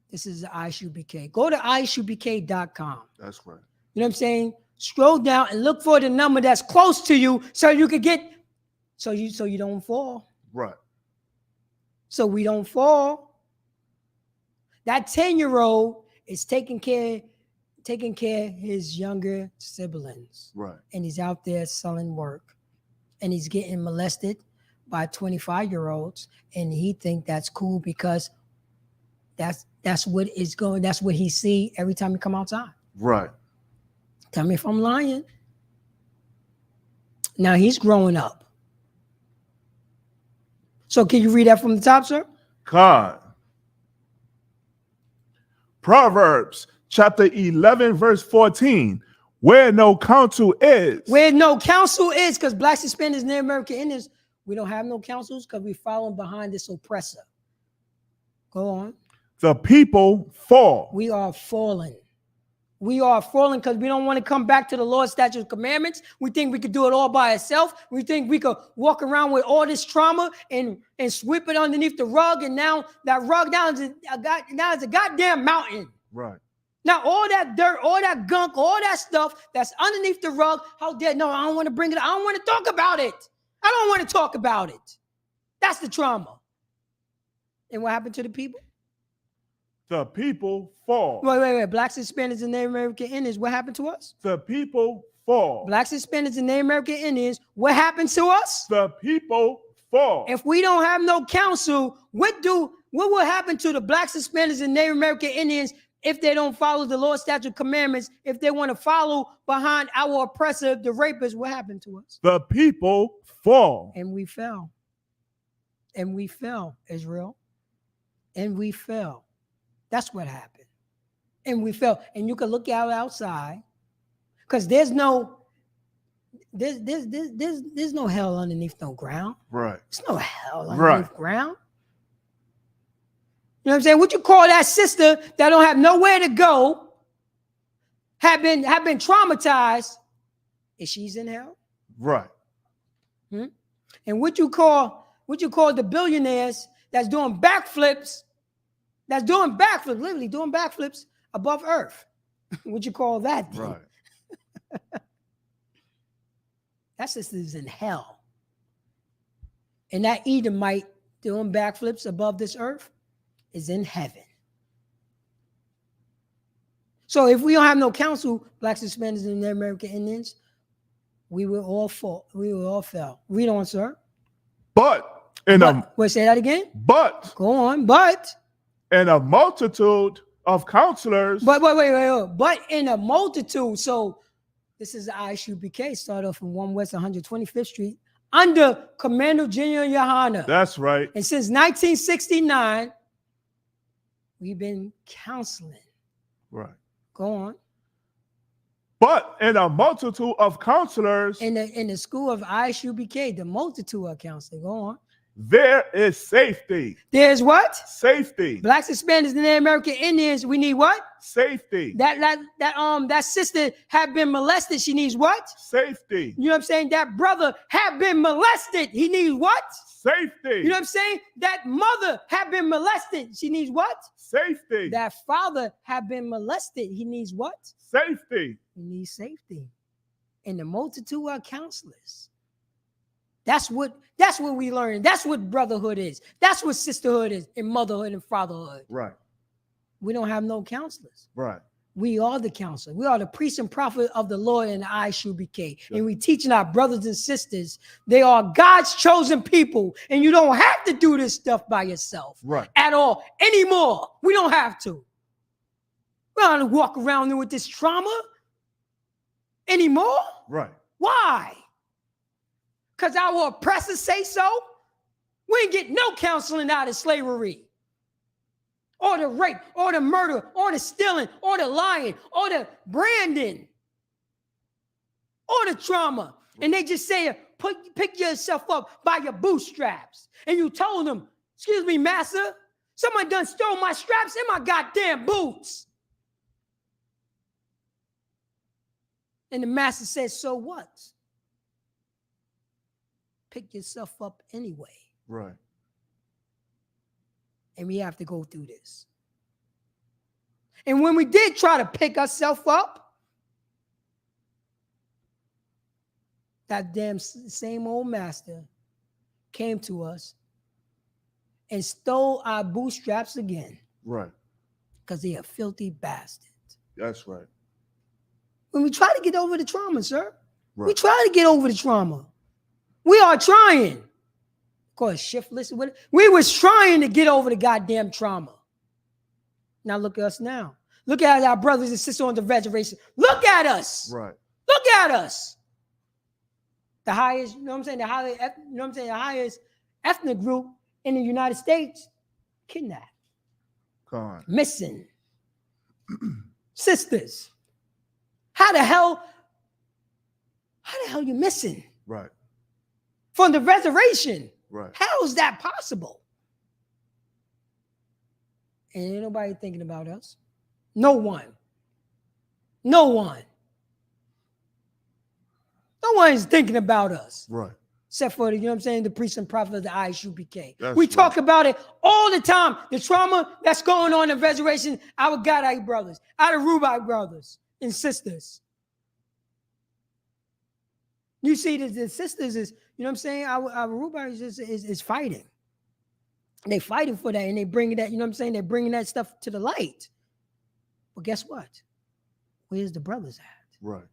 Speaker 1: this is the Isupk. Go to isupk.com.
Speaker 2: That's right.
Speaker 1: You know what I'm saying? Scroll down and look for the number that's close to you so you could get, so you don't fall.
Speaker 2: Right.
Speaker 1: So we don't fall. That 10-year-old is taking care of his younger siblings.
Speaker 2: Right.
Speaker 1: And he's out there selling work. And he's getting molested by 25-year-olds, and he think that's cool because that's what he see every time he come outside.
Speaker 2: Right.
Speaker 1: Tell me if I'm lying. Now he's growing up. So can you read that from the top, sir?
Speaker 2: God. Proverbs chapter 11, verse 14. Where no counsel is.
Speaker 1: Where no counsel is, because Blacks, Hispanics, Native American Indians, we don't have no counsels because we following behind this oppressor. Go on.
Speaker 2: The people fall.
Speaker 1: We are falling. We are falling because we don't want to come back to the Lord's statutes and commandments. We think we could do it all by ourselves. We think we could walk around with all this trauma and sweep it underneath the rug. And now that rug now is a goddamn mountain.
Speaker 2: Right.
Speaker 1: Now all that dirt, all that gunk, all that stuff that's underneath the rug, how dare, no, I don't want to bring it up. I don't want to talk about it. I don't want to talk about it. That's the trauma. And what happened to the people?
Speaker 2: The people fall.
Speaker 1: Wait. Blacks, Hispanics, and Native American Indians, what happened to us?
Speaker 2: The people fall.
Speaker 1: Blacks, Hispanics, and Native American Indians, what happened to us?
Speaker 2: The people fall.
Speaker 1: If we don't have no counsel, what will happen to the Blacks, Hispanics, and Native American Indians if they don't follow the Lord's statute commandments? If they want to follow behind our oppressor, the rapist, what happened to us?
Speaker 2: The people fall.
Speaker 1: And we fell. And we fell, Israel. And we fell. That's what happened. And we fell. And you can look out outside, because there's no hell underneath no ground.
Speaker 2: Right.
Speaker 1: There's no hell underneath ground. You know what I'm saying? What you call that sister that don't have nowhere to go, have been traumatized, is she's in hell?
Speaker 2: Right.
Speaker 1: And what you call the billionaires that's doing backflips, literally doing backflips above earth? What you call that? Thing?
Speaker 2: Right.
Speaker 1: That sister's in hell. And that Edomite doing backflips above this earth is in heaven. So if we don't have no counsel, Blacks, Hispanics, and Native American Indians, we will all fall. We will all fail. Read on, sir.
Speaker 2: Wait,
Speaker 1: say that again.
Speaker 2: But
Speaker 1: go on. But
Speaker 2: in a multitude of counselors.
Speaker 1: But in a multitude. So this is the Isupk. Start off from 1 West 125th Street under Commander General Yohana.
Speaker 2: That's right.
Speaker 1: And since 1969, we've been counseling.
Speaker 2: Right.
Speaker 1: Go on.
Speaker 2: But in a multitude of counselors.
Speaker 1: In the school of Isupk, the multitude of counseling. Go on.
Speaker 2: There is safety.
Speaker 1: There's what?
Speaker 2: Safety.
Speaker 1: Blacks, Hispanics, and Native American Indians, we need what?
Speaker 2: Safety.
Speaker 1: That sister have been molested. She needs what?
Speaker 2: Safety.
Speaker 1: You know what I'm saying? That brother have been molested. He needs what?
Speaker 2: Safety.
Speaker 1: You know what I'm saying? That mother have been molested. She needs what?
Speaker 2: Safety.
Speaker 1: That father have been molested. He needs what?
Speaker 2: Safety.
Speaker 1: He needs safety. And the multitude of counselors. That's what we learn. That's what brotherhood is. That's what sisterhood is, and motherhood and fatherhood.
Speaker 2: Right.
Speaker 1: We don't have no counselors.
Speaker 2: Right.
Speaker 1: We are the counselor. We are the priest and prophet of the Lord in the Isupk.
Speaker 2: Yeah.
Speaker 1: And we teaching our brothers and sisters, they are God's chosen people. And you don't have to do this stuff by yourself.
Speaker 2: Right.
Speaker 1: At all anymore. We don't have to. We don't have to walk around with this trauma anymore.
Speaker 2: Right.
Speaker 1: Why? Because our oppressors say so? We ain't get no counseling out of slavery. or the rape, or the murder, or the stealing, or the lying, or the branding, or the trauma. And they just say, pick yourself up by your bootstraps. And you told them, excuse me, master, someone done stole my straps in my goddamn boots. And the master says, so what? Pick yourself up anyway.
Speaker 2: Right.
Speaker 1: And we have to go through this. And when we did try to pick ourselves up, that damn same old master came to us and stole our bootstraps again.
Speaker 2: Right.
Speaker 1: Because they are filthy bastards.
Speaker 2: That's right.
Speaker 1: When we try to get over the trauma, sir,
Speaker 2: Right.
Speaker 1: we try to get over the trauma. We are trying. Of course, shiftless. We was trying to get over the goddamn trauma. Now look at us now. Look at our brothers and sisters on the reservation. Look at us.
Speaker 2: Right.
Speaker 1: Look at us. The highest, you know what I'm saying? The highest ethnic group in the United States, kidnapped.
Speaker 2: Gone.
Speaker 1: Missing. Sisters. How the hell you missing?
Speaker 2: Right.
Speaker 1: From the reservation.
Speaker 2: Right.
Speaker 1: How is that possible? And ain't nobody thinking about us. No one. No one. No one is thinking about us.
Speaker 2: Right.
Speaker 1: Except for, you know what I'm saying, the priest and prophet of the Isupk.
Speaker 2: That's
Speaker 1: We
Speaker 2: right.
Speaker 1: talk about it all the time. The trauma that's going on in the reservation, our Gadite brothers, our Rubai brothers and sisters. You see, the sisters is, you know what I'm saying, our Rubai is fighting. They fighting for that, and they bringing that, you know what I'm saying, they're bringing that stuff to the light. But guess what? Where's the brothers at?
Speaker 2: Right.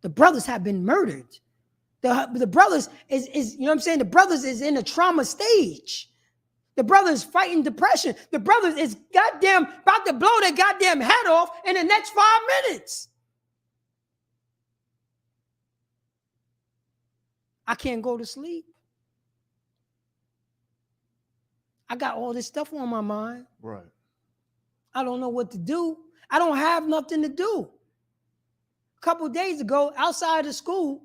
Speaker 1: The brothers have been murdered. The brothers is you know what I'm saying? The brothers is in a trauma stage. The brothers fighting depression. The brothers is goddamn about to blow their goddamn head off in the next 5 minutes. I can't go to sleep. I got all this stuff on my mind.
Speaker 2: Right.
Speaker 1: I don't know what to do. I don't have nothing to do. A couple of days ago, outside of school,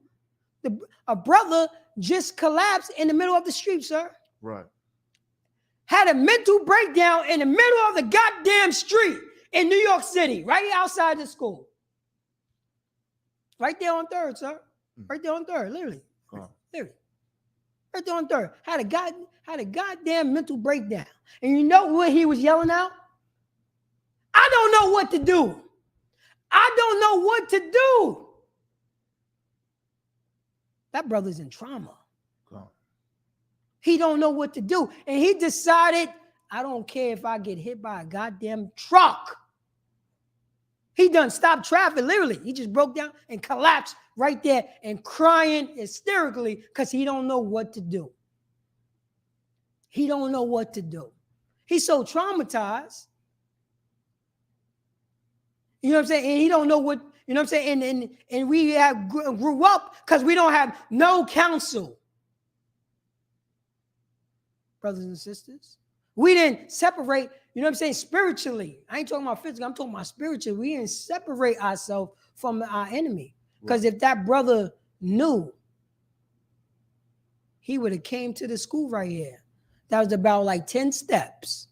Speaker 1: a brother just collapsed in the middle of the street, sir.
Speaker 2: Right.
Speaker 1: Had a mental breakdown in the middle of the goddamn street in New York City, right outside the school. Right there on 3rd, sir. Right there on 3rd, literally. Literally. Right there on 3rd. Had a goddamn mental breakdown. And you know what he was yelling out? I don't know what to do. I don't know what to do. That brother's in trauma. He don't know what to do. And he decided, I don't care if I get hit by a goddamn truck. He done stopped traffic, literally. He just broke down and collapsed right there and crying hysterically because he don't know what to do. He don't know what to do. He's so traumatized. You know what I'm saying? And he don't know what, you know what I'm saying? And we have grew up because we don't have no counsel. Brothers and sisters. We didn't separate, you know what I'm saying, spiritually. I ain't talking about physical, I'm talking about spiritually. We didn't separate ourselves from our enemy. Because if that brother knew, he would have came to the school right here. That was about like 10 steps.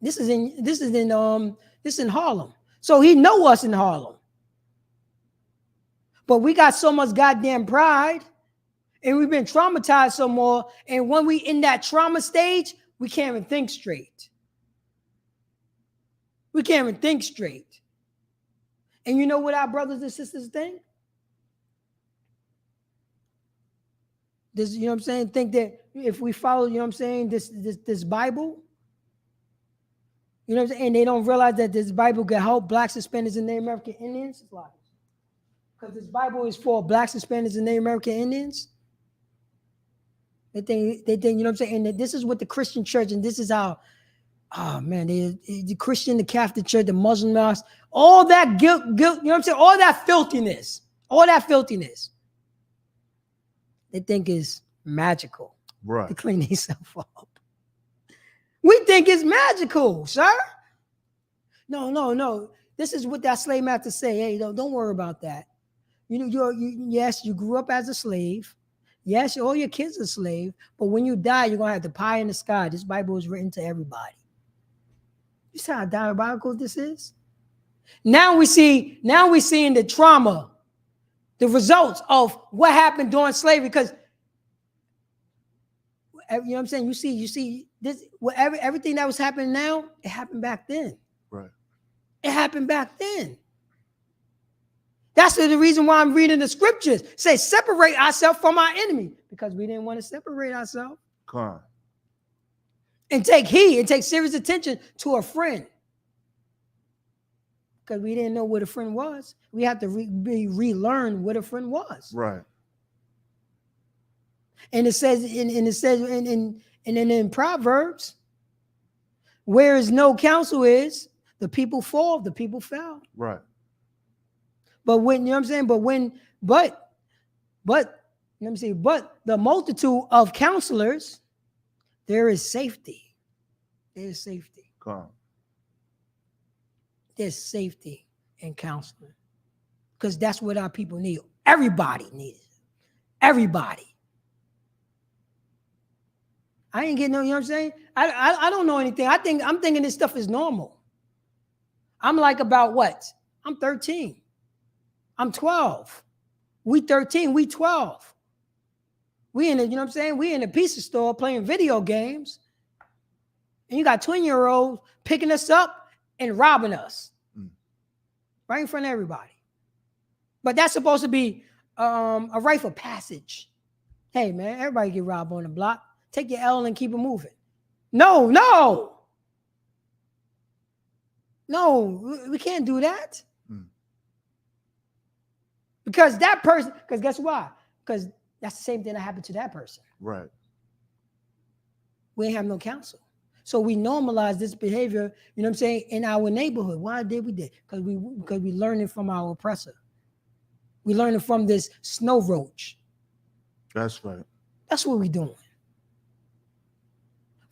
Speaker 1: This is in Harlem. So he know us in Harlem. But we got so much goddamn pride. And we've been traumatized some more. And when we in that trauma stage, we can't even think straight. We can't even think straight. And you know what our brothers and sisters think? This, you know what I'm saying? Think that if we follow, you know what I'm saying, this Bible, you know what I'm saying? And they don't realize that this Bible can help Blacks, Hispanics, and Native American Indians. Because this Bible is for Blacks, Hispanics, and Native American Indians. They think, you know what I'm saying? And this is what the Christian church, and this is how, oh man, the Christian, the Catholic church, the Muslim mosque, all that guilt, you know what I'm saying? All that filthiness, they think is magical.
Speaker 2: Right.
Speaker 1: To clean themselves up. We think it's magical, sir. No. This is what that slave master say. Hey, don't worry about that. Yes, you grew up as a slave. Yes, all your kids are slave. But when you die, you're gonna have the pie in the sky. This Bible is written to everybody. You see how diabolical this is? Now we seeing the trauma, the results of what happened during slavery. Because you know what I'm saying? You see this, everything that was happening now, it happened back then.
Speaker 2: Right.
Speaker 1: It happened back then. That's the reason why I'm reading the scriptures. Say, separate ourselves from our enemy, because we didn't want to separate ourselves.
Speaker 2: Come on.
Speaker 1: And take heed and take serious attention to a friend. Because we didn't know what a friend was. We have to relearn what a friend was.
Speaker 2: Right.
Speaker 1: And it says in Proverbs, where is no counsel is, the people fall, the people fell.
Speaker 2: Right.
Speaker 1: But when, you know what I'm saying? But let me see, but the multitude of counselors, there is safety. There's safety.
Speaker 2: Come on.
Speaker 1: There's safety in counseling. Because that's what our people need. Everybody needs it. Everybody. I ain't getting no, you know what I'm saying? I don't know anything. I'm thinking this stuff is normal. I'm like about what? I'm 13. I'm 12. We 13, we 12. We in the, you know what I'm saying? We in a pizza store playing video games. And you got 20-year-olds picking us up and robbing us. Right in front of everybody. But that's supposed to be a rite of passage. Hey, man, everybody get robbed on the block. Take your L and keep it moving. No, we can't do that. Because that person, because guess why? Because that's the same thing that happened to that person.
Speaker 2: Right.
Speaker 1: We ain't have no counsel. So we normalize this behavior, you know what I'm saying, in our neighborhood. Why did we did? Because we learning from our oppressor. We learning from this snow roach.
Speaker 2: That's right.
Speaker 1: That's what we doing.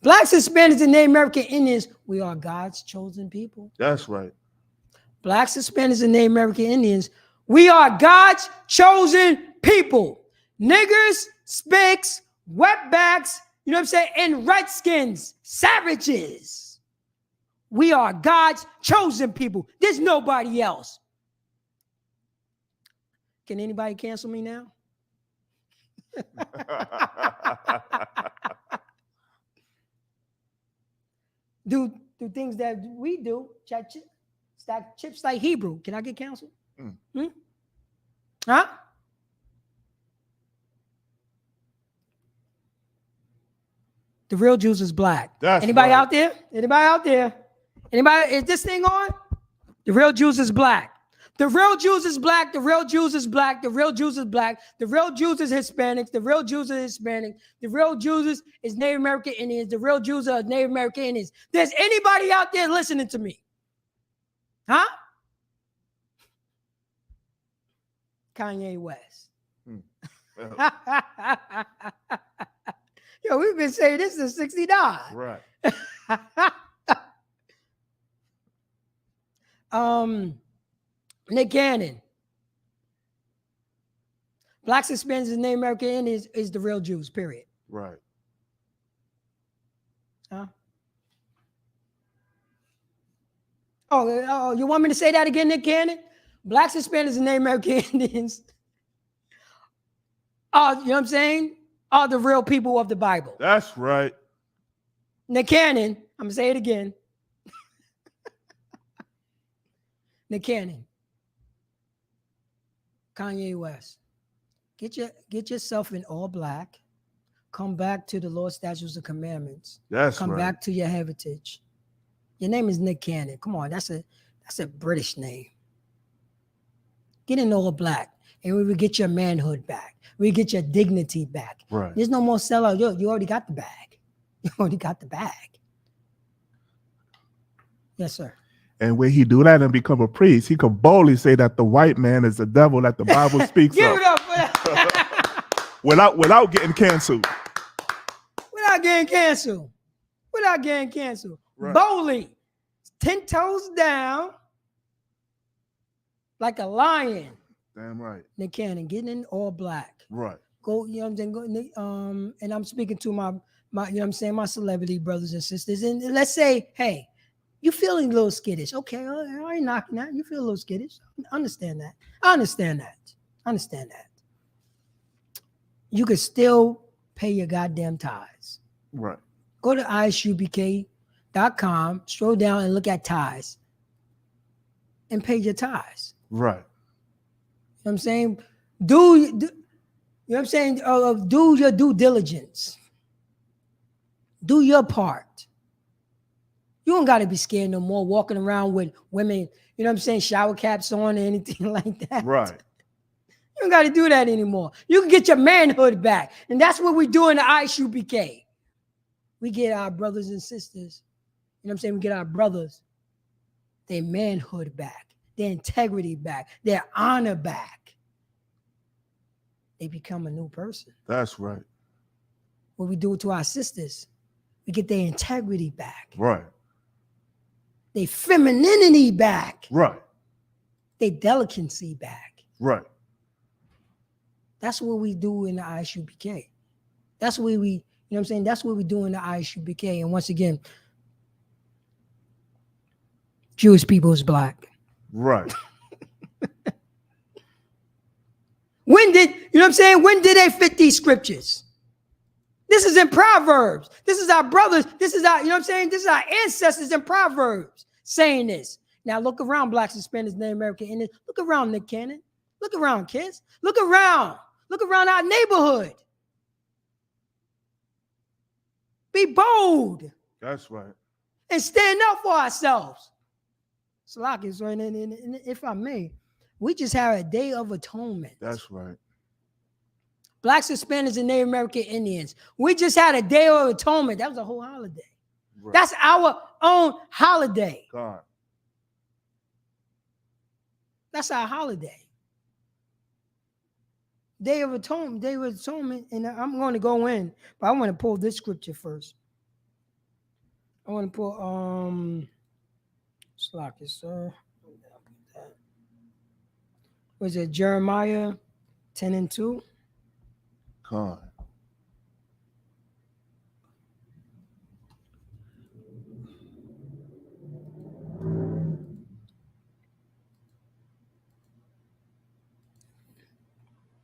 Speaker 1: Blacks, Hispanics, and Native American Indians, we are God's chosen people.
Speaker 2: That's right.
Speaker 1: Blacks, Hispanics, and Native American Indians, we are God's chosen people. Niggers, spicks, wetbacks, you know what I'm saying, and redskins, savages. We are God's chosen people. There's nobody else. Can anybody cancel me now? do things that we do, stack chips like Hebrew. Can I get canceled? Huh? The real Jews is black.
Speaker 2: That's
Speaker 1: Anybody
Speaker 2: right.
Speaker 1: out there? Anybody out there? Anybody? Is this thing on? The real Jews is black. The real Jews is black. The real Jews is black. The real Jews is black. The real Jews is Hispanics. The real Jews is Hispanic. The real Jews is Native American Indians. The real Jews are Native American Indians. There's anybody out there listening to me? Huh? Kanye West. Yo, we've been saying this since 69.
Speaker 2: Right.
Speaker 1: Nick Cannon. Blacks, Hispanics, and Native American Indians is the real Jews, period.
Speaker 2: Right.
Speaker 1: Huh? Oh, you want me to say that again, Nick Cannon? Blacks, Hispanics, and Native American Indians are, you know what I'm saying, are the real people of the Bible.
Speaker 2: That's right.
Speaker 1: Nick Cannon, I'm going to say it again. Nick Cannon. Kanye West. Get yourself in all black. Come back to the Lord's statutes and commandments. Come back to your heritage. Your name is Nick Cannon. Come on, that's a British name. Get in all black, and we will get your manhood back. We get your dignity back.
Speaker 2: Right.
Speaker 1: There's no more sellout. Yo, you already got the bag. You already got the bag. Yes, sir.
Speaker 2: And when he do that and become a priest, he could boldly say that the white man is the devil that the Bible speaks
Speaker 1: Give
Speaker 2: of.
Speaker 1: it up for that.
Speaker 2: without getting canceled.
Speaker 1: Without getting canceled. without getting canceled.
Speaker 2: Right.
Speaker 1: Boldly, 10 toes down, like a lion.
Speaker 2: Damn right.
Speaker 1: Nick Cannon, getting in all black.
Speaker 2: Right.
Speaker 1: Go, you know what I'm saying? Go, and I'm speaking to my, you know what I'm saying, my celebrity brothers and sisters. And let's say, hey, you feeling a little skittish. Okay, I ain't knocking that. You feel a little skittish. I understand that. I understand that. You could still pay your goddamn tithes.
Speaker 2: Right.
Speaker 1: Go to isupk.com, scroll down and look at tithes and pay your tithes.
Speaker 2: Right.
Speaker 1: You know what I'm saying? Do you know what I'm saying? Do your due diligence. Do your part. You don't got to be scared no more walking around with women, you know what I'm saying, shower caps on or anything like that.
Speaker 2: Right.
Speaker 1: You don't got to do that anymore. You can get your manhood back. And that's what we do in the ISUPK. We get our brothers and sisters, you know what I'm saying? We get our brothers their manhood back, their integrity back, their honor back. They become a new person.
Speaker 2: That's right.
Speaker 1: What we do to our sisters, we get their integrity back.
Speaker 2: Right.
Speaker 1: Their femininity back.
Speaker 2: Right.
Speaker 1: Their delicacy back.
Speaker 2: Right.
Speaker 1: That's what we do in the ISUPK. That's what we, you know what I'm saying? That's what we do in the ISUPK. And once again, Jewish people is black.
Speaker 2: Right.
Speaker 1: When did, you know what I'm saying? When did they fit these scriptures? This is in Proverbs. This is our brothers. This is our, you know what I'm saying? This is our ancestors in Proverbs saying this. Now look around, blacks, Hispanics, Native American Indians. Look around, Nick Cannon. Look around, kids. Look around. Look around our neighborhood. Be bold.
Speaker 2: That's right.
Speaker 1: And stand up for ourselves. Salakis, and if I may, we just had a Day of Atonement.
Speaker 2: That's right.
Speaker 1: Blacks, Hispanics, and Native American Indians. We just had a Day of Atonement. That was a whole holiday.
Speaker 2: Right.
Speaker 1: That's our own holiday.
Speaker 2: God.
Speaker 1: That's our holiday. Day of Atonement, and I'm going to go in, but I want to pull this scripture first. I want to pull Slackus, sir. Was it Jeremiah 10:2?
Speaker 2: God.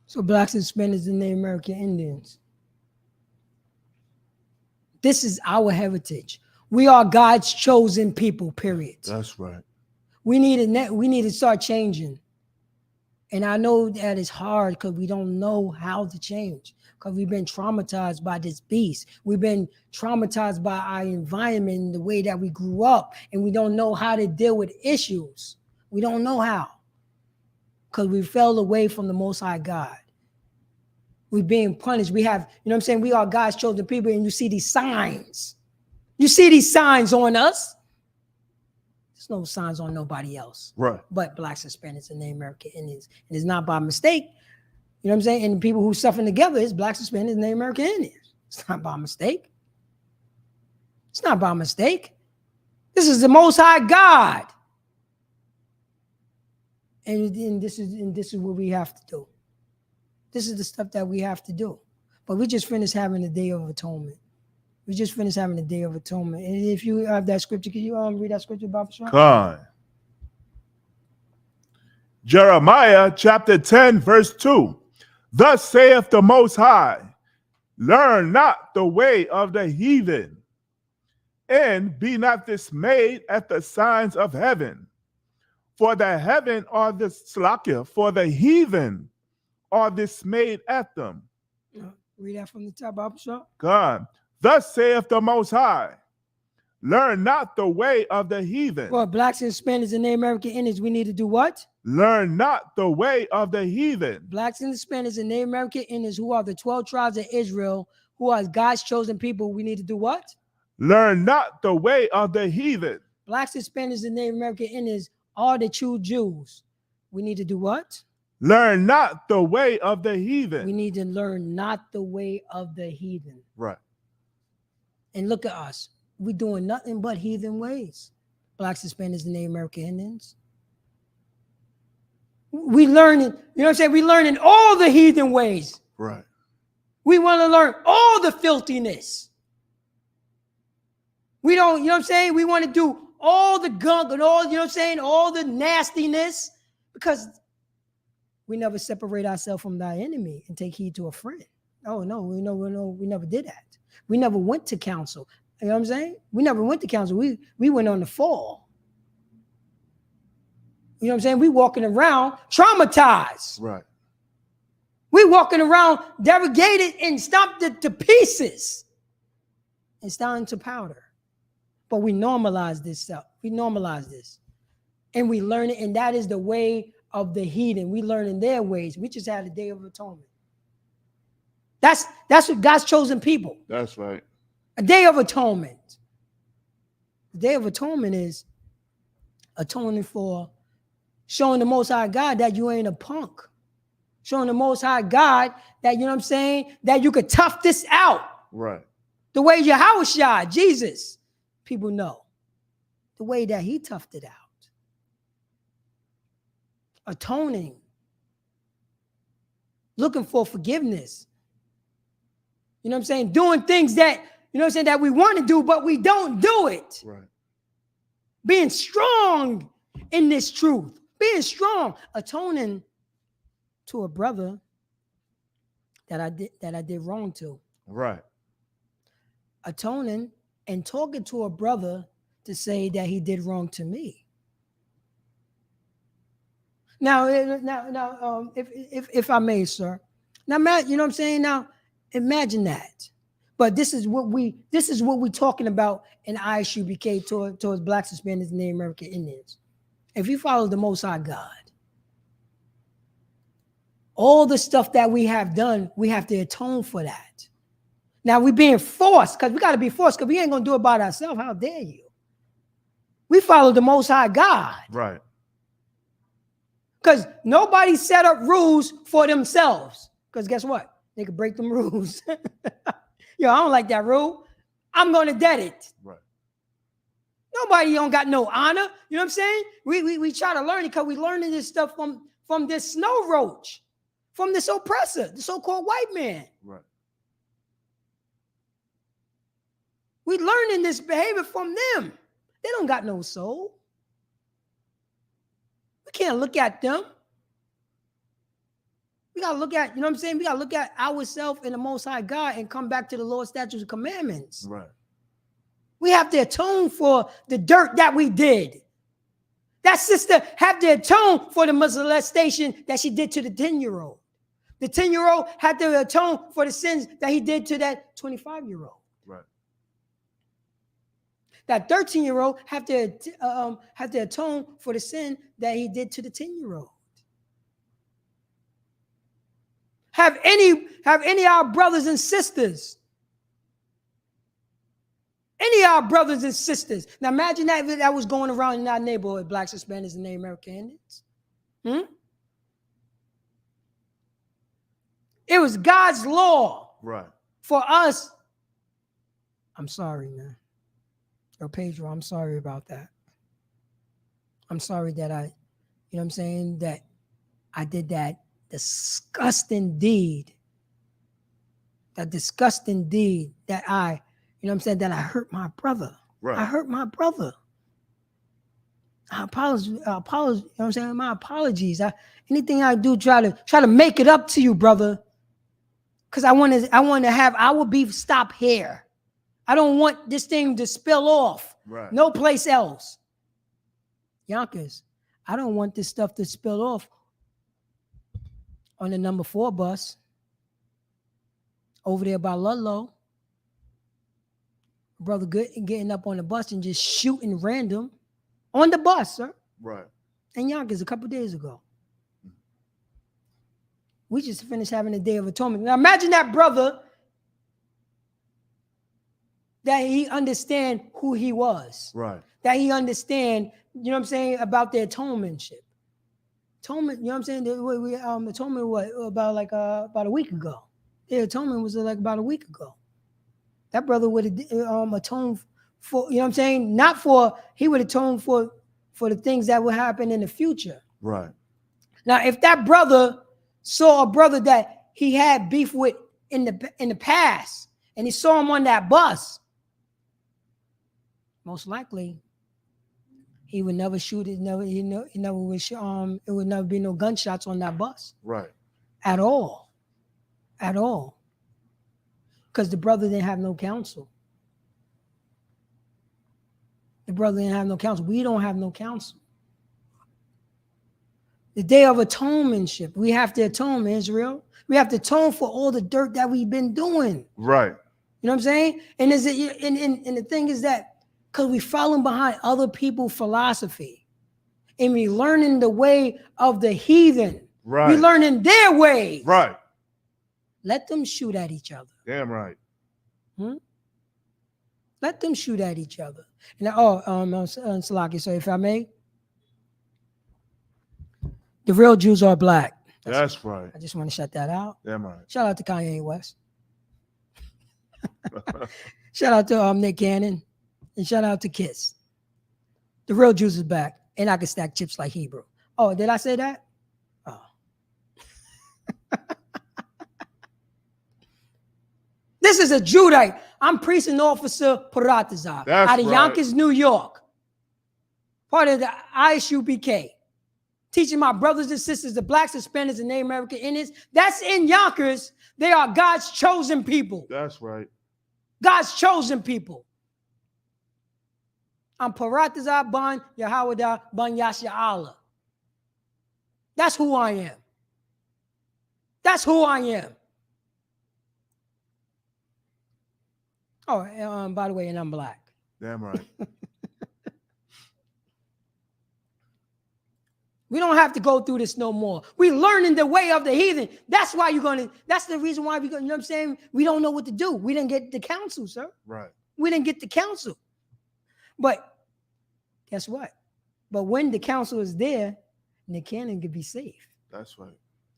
Speaker 1: So blacks, Hispanics, and Native American Indians. This is our heritage. We are God's chosen people, period.
Speaker 2: That's right.
Speaker 1: We need to start changing. And I know that it's hard because we don't know how to change, because we've been traumatized by this beast. We've been traumatized by our environment and the way that we grew up, and we don't know how to deal with issues. We don't know how, because we fell away from the Most High God. We're being punished. We have, you know what I'm saying? We are God's chosen people, and you see these signs. You see these signs on us. There's no signs on nobody else.
Speaker 2: Right.
Speaker 1: But blacks, Hispanics, and Native American Indians. And it's not by mistake. You know what I'm saying? And the people who suffer together is blacks, Hispanics, and Native American Indians. It's not by mistake. It's not by mistake. This is the Most High God. And this is what we have to do. This is the stuff that we have to do. But we just finished having the Day of Atonement. We just finished having the Day of Atonement. And if you have that scripture, can you read that scripture, Bob?
Speaker 2: God. Jeremiah chapter 10, verse 2. Thus saith the Most High, learn not the way of the heathen, and be not dismayed at the signs of heaven. For the heaven are the slakia, for the heathen are dismayed at them.
Speaker 1: Read that from the top, Bob.
Speaker 2: God. Thus saith the Most High, learn not the way of the heathen.
Speaker 1: For blacks and Hispanics and Native American Indians, we need to do what?
Speaker 2: Learn not the way of the heathen.
Speaker 1: Blacks and Hispanics and Native American Indians, who are the 12 tribes of Israel, who are God's chosen people, we need to do what?
Speaker 2: Learn not the way of the heathen.
Speaker 1: Blacks, Hispanics, and Native American Indians are the true Jews. We need to do what?
Speaker 2: Learn not the way of the heathen.
Speaker 1: We need to learn not the way of the heathen.
Speaker 2: Right.
Speaker 1: And look at us. we doing nothing but heathen ways. Blacks, Hispanics, and Native American Indians. We learning, you know what I'm saying? We learning all the heathen ways.
Speaker 2: Right.
Speaker 1: We want to learn all the filthiness. We don't, you know what I'm saying? We want to do all the gunk and all, you know what I'm saying? All the nastiness, because we never separate ourselves from thy enemy and take heed to a friend. Oh, no, we never did that. We never went to council. You know what I'm saying? We never went to council. We went on the fall. You know what I'm saying? We walking around traumatized.
Speaker 2: Right.
Speaker 1: We walking around derogated and stomped to pieces and starting to powder. But we normalize this stuff. We normalize this. And we learn it, and that is the way of the heathen. We learn in their ways. We just had a Day of Atonement. That's what God's chosen people.
Speaker 2: That's right.
Speaker 1: A Day of Atonement. The Day of Atonement is atoning for showing the Most High God that you ain't a punk. Showing the Most High God that, you know what I'm saying, that you could tough this out.
Speaker 2: Right.
Speaker 1: The way Yahushua, Jesus, people know. The way that he toughed it out. Atoning. Looking for forgiveness. You know what I'm saying? Doing things that, you know what I'm saying, that we want to do, but we don't do it.
Speaker 2: Right.
Speaker 1: Being strong in this truth. Being strong. Atoning to a brother that I did wrong to.
Speaker 2: Right.
Speaker 1: Atoning and talking to a brother to say that he did wrong to me. Now, if I may, sir. Now, you know what I'm saying? Now, imagine that. But this is what we're talking about in Isupk towards Blacks, Hispanics, and Native American Indians. If you follow the Most High God, all the stuff that we have done, we have to atone for that. Now we're being forced, because we got to be forced, because we ain't going to do it by ourselves. How dare you? We follow the Most High God.
Speaker 2: Right.
Speaker 1: Because nobody set up rules for themselves. Because guess what? They could break them rules. Yo, I don't like that rule. I'm going to dead it.
Speaker 2: Right.
Speaker 1: Nobody don't got no honor. You know what I'm saying? We try to learn it because we learning this stuff from this snow roach, from this oppressor, the so-called white man.
Speaker 2: Right.
Speaker 1: We learning this behavior from them. They don't got no soul. We can't look at them. We got to look at, you know what I'm saying? We got to look at ourselves and the Most High God and come back to the Lord's statutes and commandments.
Speaker 2: Right.
Speaker 1: We have to atone for the dirt that we did. That sister had to atone for the molestation that she did to the 10-year-old. The 10-year-old had to atone for the sins that he did to that 25-year-old.
Speaker 2: Right.
Speaker 1: That 13-year-old had to atone for the sin that he did to the 10-year-old. Have any of our brothers and sisters? Any of our brothers and sisters. Now imagine that was going around in our neighborhood, Blacks, Hispanics, and Native American Indians. It was God's law. Right. For us. I'm sorry, man. Yo, Pedro, I'm sorry about that. I'm sorry that you know what I'm saying, that I did that disgusting deed. That disgusting deed that you know what I'm saying, that I hurt my brother. Right. I hurt my brother. I apologize. You know what I'm saying? My apologies. Anything I do, try to make it up to you, brother. Because I want to have our beef stop here. I don't want this thing to spill off. Right. No place else. Yonkers, I don't want this stuff to spill off on the number 4 bus over there by Ludlow. Brother Good getting up on the bus and just shooting random on the bus, sir. Right. In Yonkers a couple days ago. We just finished having a Day of Atonement. Now imagine that brother, that he understand who he was. Right. That he understand, you know what I'm saying, about the atonement-ship. Atonement, you know what I'm saying? Atonement what? About a week ago. The atonement was like about a week ago. That brother would have atoned for, you know what I'm saying? Not for, he would atone for the things that will happen in the future.
Speaker 2: Right.
Speaker 1: Now, if that brother saw a brother that he had beef with in the past, and he saw him on that bus, most likely he would never shoot it. He never would. It would never be no gunshots on that bus.
Speaker 2: Right.
Speaker 1: At all. Because the brother didn't have no counsel. The brother didn't have no counsel. We don't have no counsel. The Day of Atonement, we have to atone, Israel. We have to atone for all the dirt that we've been doing.
Speaker 2: Right.
Speaker 1: You know what I'm saying? And the thing is that because we following behind other people's philosophy, and we learning the way of the heathen.
Speaker 2: Right.
Speaker 1: We learning their ways.
Speaker 2: Right.
Speaker 1: Let them shoot at each other.
Speaker 2: Damn right.
Speaker 1: Let them shoot at each other. And Salaki, so if I may, the real Jews are black.
Speaker 2: That's right.
Speaker 1: I just want to shut that out.
Speaker 2: Damn right.
Speaker 1: Shout out to Kanye West. Shout out to Nick Cannon. And shout out to Kiss. The real Jews is back. And I can stack chips like Hebrew. Oh, did I say that? Oh. This is a Judite. I'm priest and officer Paratazar out of Yonkers, New York. Part of the Isupk. Teaching my brothers and sisters, the blacks, Hispanics, and Native American Indians. That's in Yonkers. They are God's chosen people.
Speaker 2: That's right.
Speaker 1: God's chosen people. I'm Paratazar Ban Yahawada Ban Yasha Allah. That's who I am. That's who I am. Oh, by the way, and I'm black.
Speaker 2: Damn right.
Speaker 1: We don't have to go through this no more. We learning the way of the heathen. That's why that's the reason why you know what I'm saying? We don't know what to do. We didn't get the counsel, sir.
Speaker 2: Right.
Speaker 1: We didn't get the counsel. But guess what? But when the counsel is there, Nick Cannon could be safe.
Speaker 2: That's right.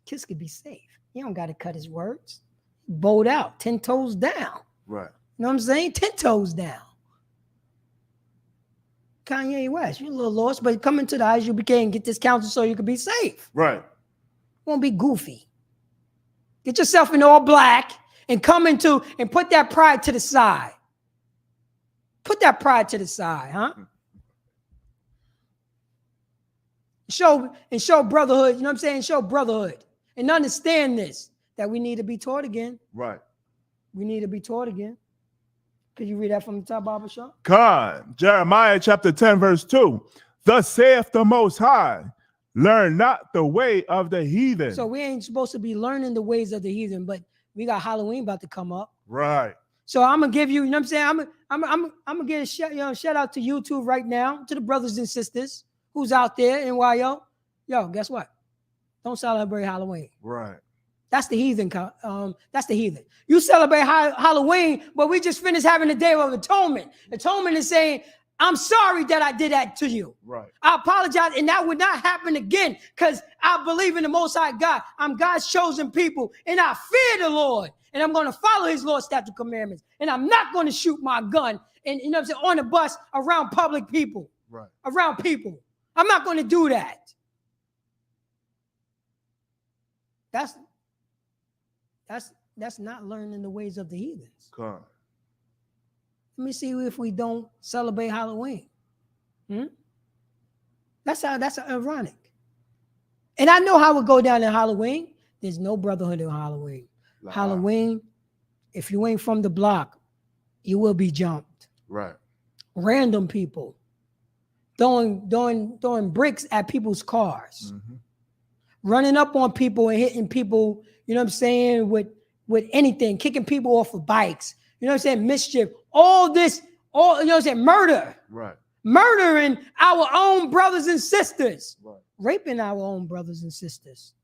Speaker 1: Kiss could be safe. He don't got to cut his words. Bowed out, 10 toes down.
Speaker 2: Right.
Speaker 1: You know what I'm saying? 10 toes down. Kanye West, you're a little lost, but come into the Isupk and get this counsel so you can be safe.
Speaker 2: Right.
Speaker 1: Won't be goofy. Get yourself in all black and come into and put that pride to the side. Put that pride to the side, huh? Show brotherhood, you know what I'm saying? Show brotherhood. And understand this, that we need to be taught again.
Speaker 2: Right.
Speaker 1: We need to be taught again. Could you read that from the top, Baba Shaw?
Speaker 2: God, Jeremiah chapter 10, verse 2. Thus saith the Most High, learn not the way of the heathen.
Speaker 1: So we ain't supposed to be learning the ways of the heathen, but we got Halloween about to come up.
Speaker 2: Right.
Speaker 1: So I'm gonna give you, you know what I'm saying? I'm gonna get a shout out to YouTube right now, to the brothers and sisters who's out there in YO. Yo, guess what? Don't celebrate Halloween.
Speaker 2: Right.
Speaker 1: That's the heathen. That's the heathen. You celebrate Halloween, but we just finished having the Day of Atonement. Atonement is saying, I'm sorry that I did that to you.
Speaker 2: Right.
Speaker 1: I apologize, and that would not happen again because I believe in the Most High God. I'm God's chosen people, and I fear the Lord, and I'm going to follow his Lord's statute commandments, and I'm not going to shoot my gun and, you know what I'm saying, on the bus around public people.
Speaker 2: Right.
Speaker 1: Around people. I'm not going to do that. That's not learning the ways of the heathens.
Speaker 2: God.
Speaker 1: Let me see if we don't celebrate Halloween. That's ironic. And I know how it go down in Halloween. There's no brotherhood in Halloween.
Speaker 2: Nah.
Speaker 1: Halloween, if you ain't from the block, you will be jumped.
Speaker 2: Right.
Speaker 1: Random people throwing bricks at people's cars. Running up on people and hitting people, you know what I'm saying, with anything, kicking people off of bikes, you know what I'm saying, mischief, all this, you know what I'm saying, murder.
Speaker 2: Right.
Speaker 1: Murdering our own brothers and sisters.
Speaker 2: Right.
Speaker 1: Raping our own brothers and sisters.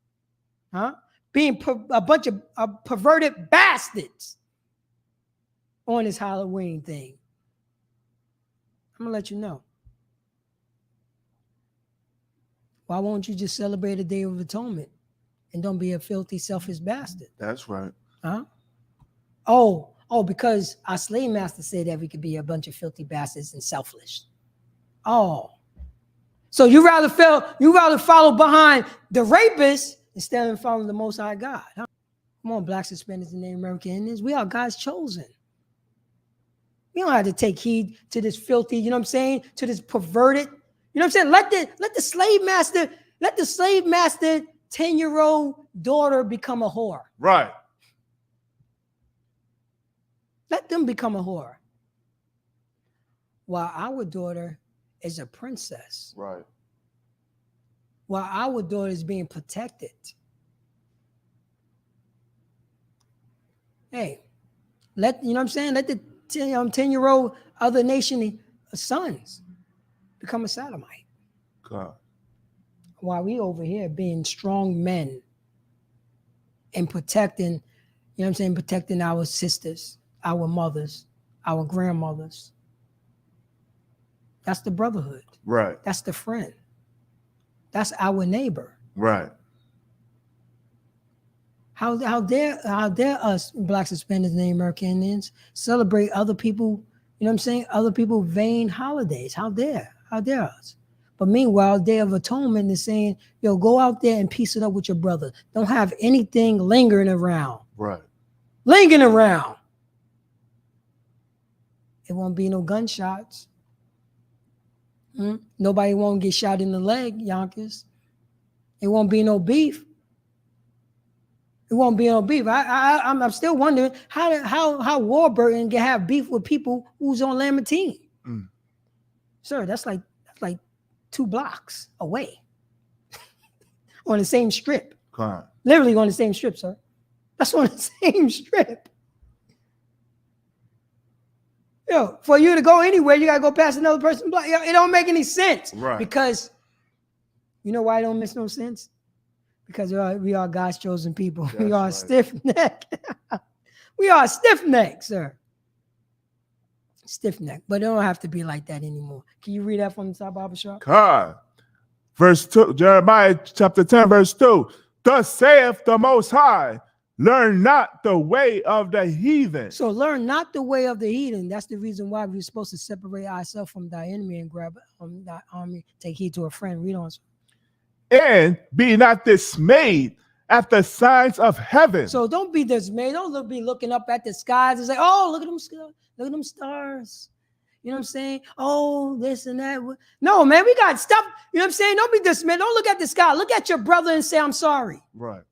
Speaker 1: Huh? Being a bunch of perverted bastards on this Halloween thing. I'm going to let you know. Why won't you just celebrate a Day of Atonement and don't be a filthy, selfish bastard?
Speaker 2: That's right.
Speaker 1: Huh? Oh, Oh, because our slave master said that we could be a bunch of filthy bastards and selfish. Oh. So you rather follow behind the rapist instead of following the Most High God. Huh? Come on, blacks, Hispanics, and Native American Indians. We are God's chosen. We don't have to take heed to this filthy, you know what I'm saying, to this perverted. You know what I'm saying? Let the slave master 10-year-old daughter become a whore.
Speaker 2: Right.
Speaker 1: Let them become a whore. While our daughter is a princess.
Speaker 2: Right.
Speaker 1: While our daughter is being protected. Hey, you know what I'm saying? Let the 10-year-old other nation sons become a sodomite.
Speaker 2: God.
Speaker 1: While we over here being strong men and protecting, you know what I'm saying, protecting our sisters, our mothers, our grandmothers. That's the brotherhood.
Speaker 2: Right.
Speaker 1: That's the friend. That's our neighbor.
Speaker 2: Right.
Speaker 1: How dare us blacks, Hispanics, and Native American Indians celebrate other people, you know what I'm saying, other people vain holidays. How dare us? But meanwhile, Day of Atonement is saying, yo, go out there and piece it up with your brother. Don't have anything lingering around.
Speaker 2: Right.
Speaker 1: Lingering around. It won't be no gunshots. Nobody won't get shot in the leg, Yonkers. It won't be no beef. It won't be no beef. I'm still wondering how Warburton can have beef with people who's on Lamartine. Sir, that's like 2 blocks away on the same strip. Literally on the same strip, sir. That's on the same strip. Yo, for you to go anywhere, you gotta go past another person's block. It don't make any sense.
Speaker 2: Right.
Speaker 1: Because you know why it don't make no sense? Because we are God's chosen people.
Speaker 2: That's
Speaker 1: we are
Speaker 2: right.
Speaker 1: stiff-necked. We are stiff-necked, sir. Stiff-necked. But it don't have to be like that anymore. Can you read that from the top, Baba Shah?
Speaker 2: God. Verse 2, Jeremiah chapter 10, verse 2. Thus saith the Most High, learn not the way of the heathen.
Speaker 1: So learn not the way of the heathen. That's the reason why we're supposed to separate ourselves from thy enemy and grab thy army, take heed to a friend. Read on.
Speaker 2: And be not dismayed at the signs of heaven.
Speaker 1: So don't be dismayed. Don't be looking up at the skies and say, oh, look at them stars. You know what I'm saying? Oh, this and that. No, man, we got stuff. You know what I'm saying? Don't be dismayed. Don't look at the sky. Look at your brother and say, I'm sorry.
Speaker 2: Right.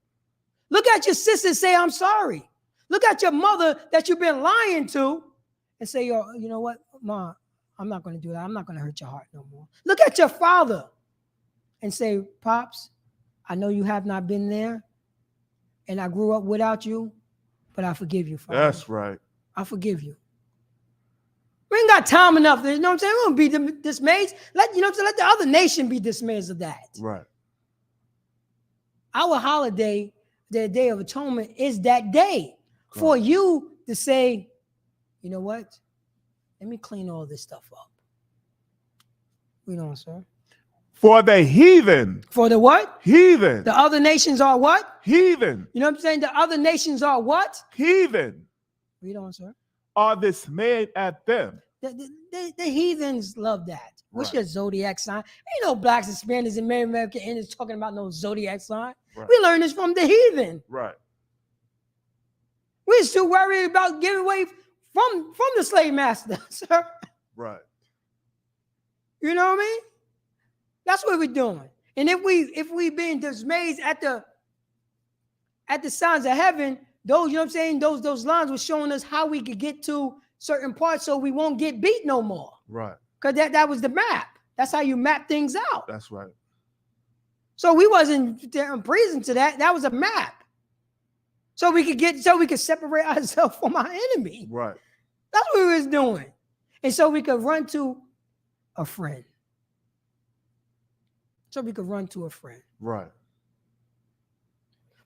Speaker 1: Look at your sister and say, I'm sorry. Look at your mother that you've been lying to and say, yo, you know what, Ma, I'm not going to do that. I'm not going to hurt your heart no more. Look at your father and say, Pops, I know you have not been there and I grew up without you, but I forgive you, Father.
Speaker 2: That's right.
Speaker 1: I forgive you. We ain't got time enough. You know what I'm saying? We don't be dismayed. Let the other nation be dismayed of that.
Speaker 2: Right.
Speaker 1: Our holiday, the Day of Atonement, is that day for you to say, you know what? Let me clean all this stuff up. Read on, sir.
Speaker 2: For the heathen.
Speaker 1: For the what?
Speaker 2: Heathen.
Speaker 1: The other nations are what?
Speaker 2: Heathen.
Speaker 1: You know what I'm saying? The other nations are what?
Speaker 2: Heathen.
Speaker 1: Read on, sir.
Speaker 2: Are dismayed at them.
Speaker 1: The heathens love that. What's
Speaker 2: Right.
Speaker 1: your zodiac sign? Ain't no blacks, Hispanics, and Native American Indians talking about no zodiac sign.
Speaker 2: Right.
Speaker 1: We learned this from the heathen.
Speaker 2: Right.
Speaker 1: We're still worried about getting away from the slave master, sir.
Speaker 2: Right.
Speaker 1: You know what I mean? That's what we're doing. And if we being dismayed at the signs of heaven, those, you know what I'm saying, those lines were showing us how we could get to certain parts so we won't get beat no more.
Speaker 2: Right.
Speaker 1: Because that was the map. That's how you map things out.
Speaker 2: That's right.
Speaker 1: So we wasn't present to that. That was a map. So we could separate ourselves from our enemy.
Speaker 2: Right.
Speaker 1: That's what we was doing. And so we could run to a friend.
Speaker 2: Right.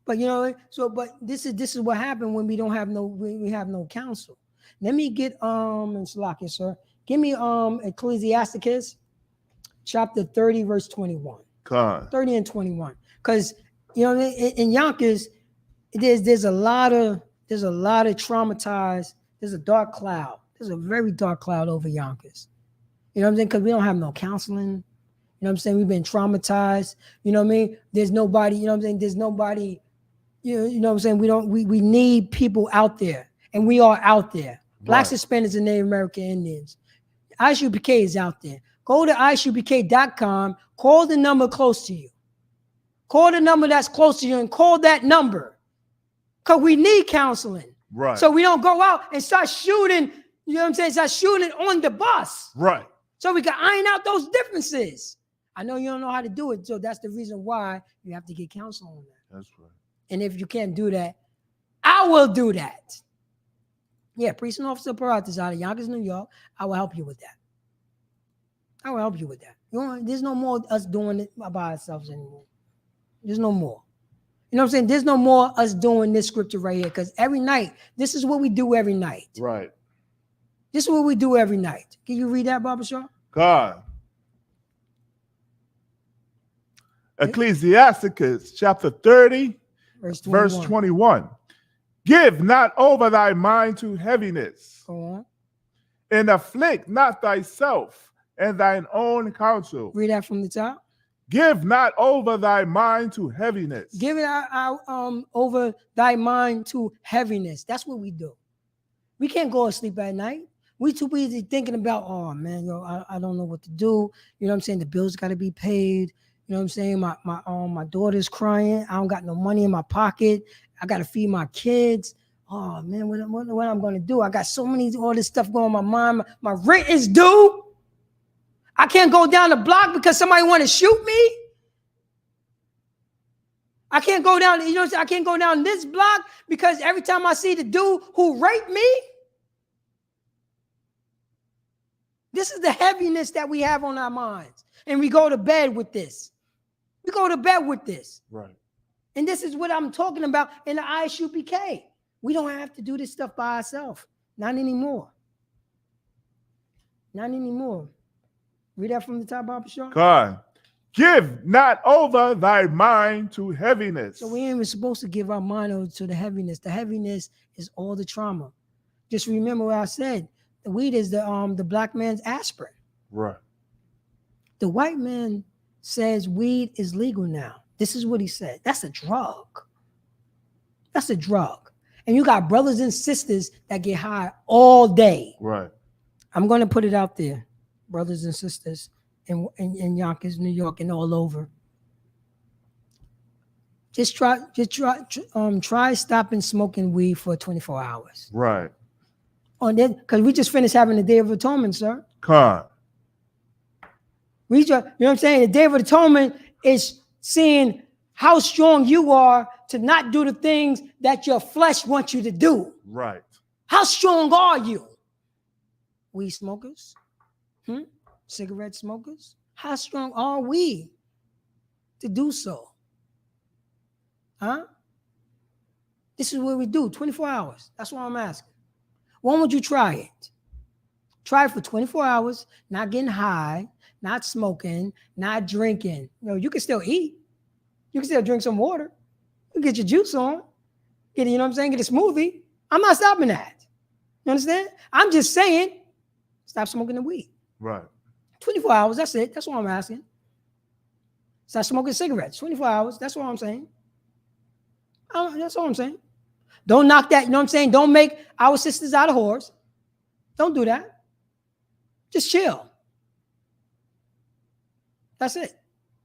Speaker 1: But you know, but this is what happened when we have no counsel. Let me get and Salakia, sir. Give me Ecclesiasticus chapter 30, verse 21. 30 and 21. Because you know, in Yonkers, there's a lot of traumatized There's a dark cloud. There's a very dark cloud over Yonkers. You know what I'm saying? Because we don't have no counseling. You know what I'm saying? We've been traumatized. You know what I mean? There's nobody, you know what I'm saying? There's nobody, you know what I'm saying? We need people out there. And we are out there. Blacks, Hispanics, and Native American Indians. Isupk is out there. Go to isupk.com. Call the number close to you. Call the number that's close to you and call that number. Because we need counseling.
Speaker 2: Right.
Speaker 1: So we don't go out and start shooting, you know what I'm saying? Start shooting on the bus.
Speaker 2: Right.
Speaker 1: So we can iron out those differences. I know you don't know how to do it. So that's the reason why you have to get counsel on that.
Speaker 2: That's right.
Speaker 1: And if you can't do that, I will do that. Yeah, Priest and Officer Paratus out of Yonkers, New York. I will help you with that. I will help you with that. There's no more us doing it by ourselves anymore. There's no more. You know what I'm saying? There's no more us doing this scripture right here, because every night, this is what we do every night.
Speaker 2: Right.
Speaker 1: This is what we do every night. Can you read that, Baba Shaw?
Speaker 2: God. Ecclesiasticus chapter 30, verse 21. Give not over thy mind to heaviness.
Speaker 1: Go on.
Speaker 2: And afflict not thyself and thine own counsel.
Speaker 1: Read that from the top.
Speaker 2: Give not over thy mind to heaviness.
Speaker 1: Give it over thy mind to heaviness. That's what we do. We can't go to sleep at night. We too busy thinking about, oh man, I don't know what to do. You know what I'm saying? The bills got to be paid. You know what I'm saying? My daughter's crying. I don't got no money in my pocket. I got to feed my kids. Oh man, what I'm going to do? I got all this stuff going on my mind. My rent is due. I can't go down the block because somebody want to shoot me. I can't go down, you know what I'm saying? I can't go down this block because every time I see the dude who raped me. This is the heaviness that we have on our minds. And we go to bed with this. We go to bed with this.
Speaker 2: Right.
Speaker 1: And this is what I'm talking about in the Isupk. We don't have to do this stuff by ourselves. Not anymore. Not anymore. Read that from the top, Baba Shaw.
Speaker 2: God, give not over thy mind to heaviness.
Speaker 1: So we ain't even supposed to give our mind over to the heaviness. The heaviness is all the trauma. Just remember what I said. The weed is the black man's aspirin.
Speaker 2: Right.
Speaker 1: The white man says weed is legal now. This is what he said. That's a drug. That's a drug. And you got brothers and sisters that get high all day.
Speaker 2: Right.
Speaker 1: I'm going to put it out there. Brothers and sisters in Yonkers, New York, and all over. Just try stopping smoking weed for 24 hours.
Speaker 2: Right.
Speaker 1: Because we just finished having the Day of Atonement, sir.
Speaker 2: God.
Speaker 1: You know what I'm saying? The Day of Atonement is seeing how strong you are to not do the things that your flesh wants you to do.
Speaker 2: Right.
Speaker 1: How strong are you? Weed smokers? Cigarette smokers? How strong are we to do so? Huh? This is what we do, 24 hours. That's what I'm asking. When would you try it? Try it for 24 hours, not getting high, not smoking, not drinking. You can still eat. You can still drink some water. You can get your juice on. You know what I'm saying? Get a smoothie. I'm not stopping that. You understand? I'm just saying, stop smoking the weed.
Speaker 2: Right.
Speaker 1: 24 hours, that's it. That's what I'm asking. Stop smoking cigarettes. 24 hours, that's what I'm saying. That's all I'm saying. Don't knock that, you know what I'm saying? Don't make our sisters out of whores. Don't do that. Just chill. That's it.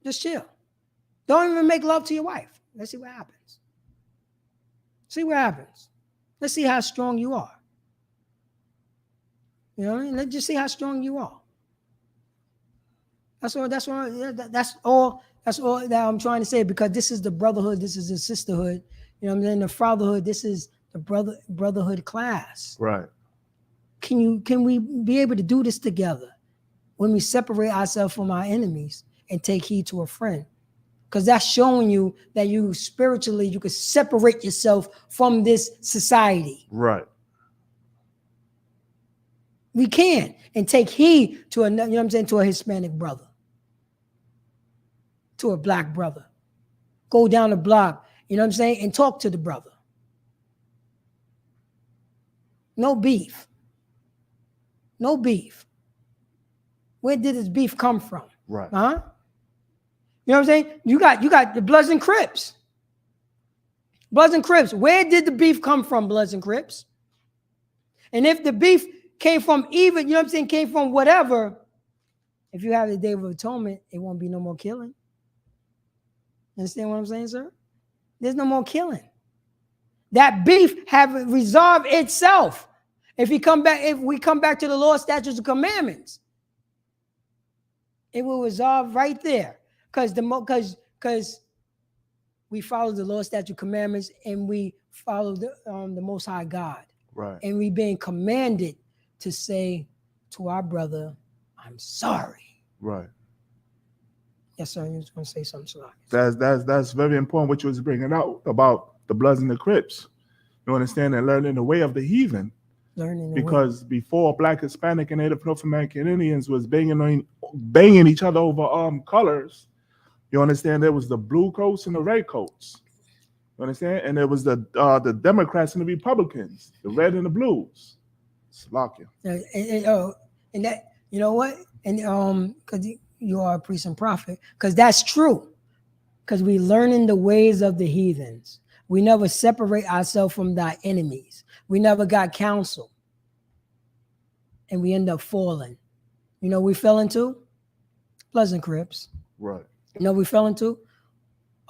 Speaker 1: Just chill. Don't even make love to your wife. Let's see what happens. See what happens. Let's see how strong you are. You know what I mean? Let's just see how strong you are. That's all that I'm trying to say, because this is the brotherhood, this is the sisterhood, you know what I'm saying? The fatherhood, this is the brotherhood class.
Speaker 2: Right.
Speaker 1: Can we be able to do this together when we separate ourselves from our enemies and take heed to a friend? Because that's showing you that you spiritually, you can separate yourself from this society.
Speaker 2: Right.
Speaker 1: We can, and take heed to another, you know what I'm saying, to a Hispanic brother, to a black brother. Go down the block, you know what I'm saying, and talk to the brother. No beef. No beef. Where did this beef come from?
Speaker 2: Right.
Speaker 1: Huh? You know what I'm saying? You got the Bloods and Crips. Bloods and Crips. Where did the beef come from, Bloods and Crips? And if the beef came from even, you know what I'm saying, came from whatever, if you have the Day of Atonement, it won't be no more killing. Understand what I'm saying, sir? There's no more killing. That beef have resolved itself. If we come back to the law, statutes, and commandments, it will resolve right there. Because we follow the law, statute, commandments, and we follow the Most High God.
Speaker 2: Right.
Speaker 1: And we being commanded to say to our brother, I'm sorry.
Speaker 2: Right.
Speaker 1: Yes, sir. You was going to say something, sir.
Speaker 2: That's very important what you was bringing out about the Bloods and the Crips. You understand? And learning the way of the heathen. Because before Black, Hispanic, and Native North American Indians was banging each other over colors, you understand? There was the blue coats and the red coats. You understand? And there was the Democrats and the Republicans, the red and the blues. Slovakia.
Speaker 1: And that, you know what? And because you are a priest and prophet, because that's true. Because we learning the ways of the heathens. We never separate ourselves from thy enemies. We never got counsel. And we end up falling. You know we fell into? Bloods and Crips.
Speaker 2: Right.
Speaker 1: You know we fell into?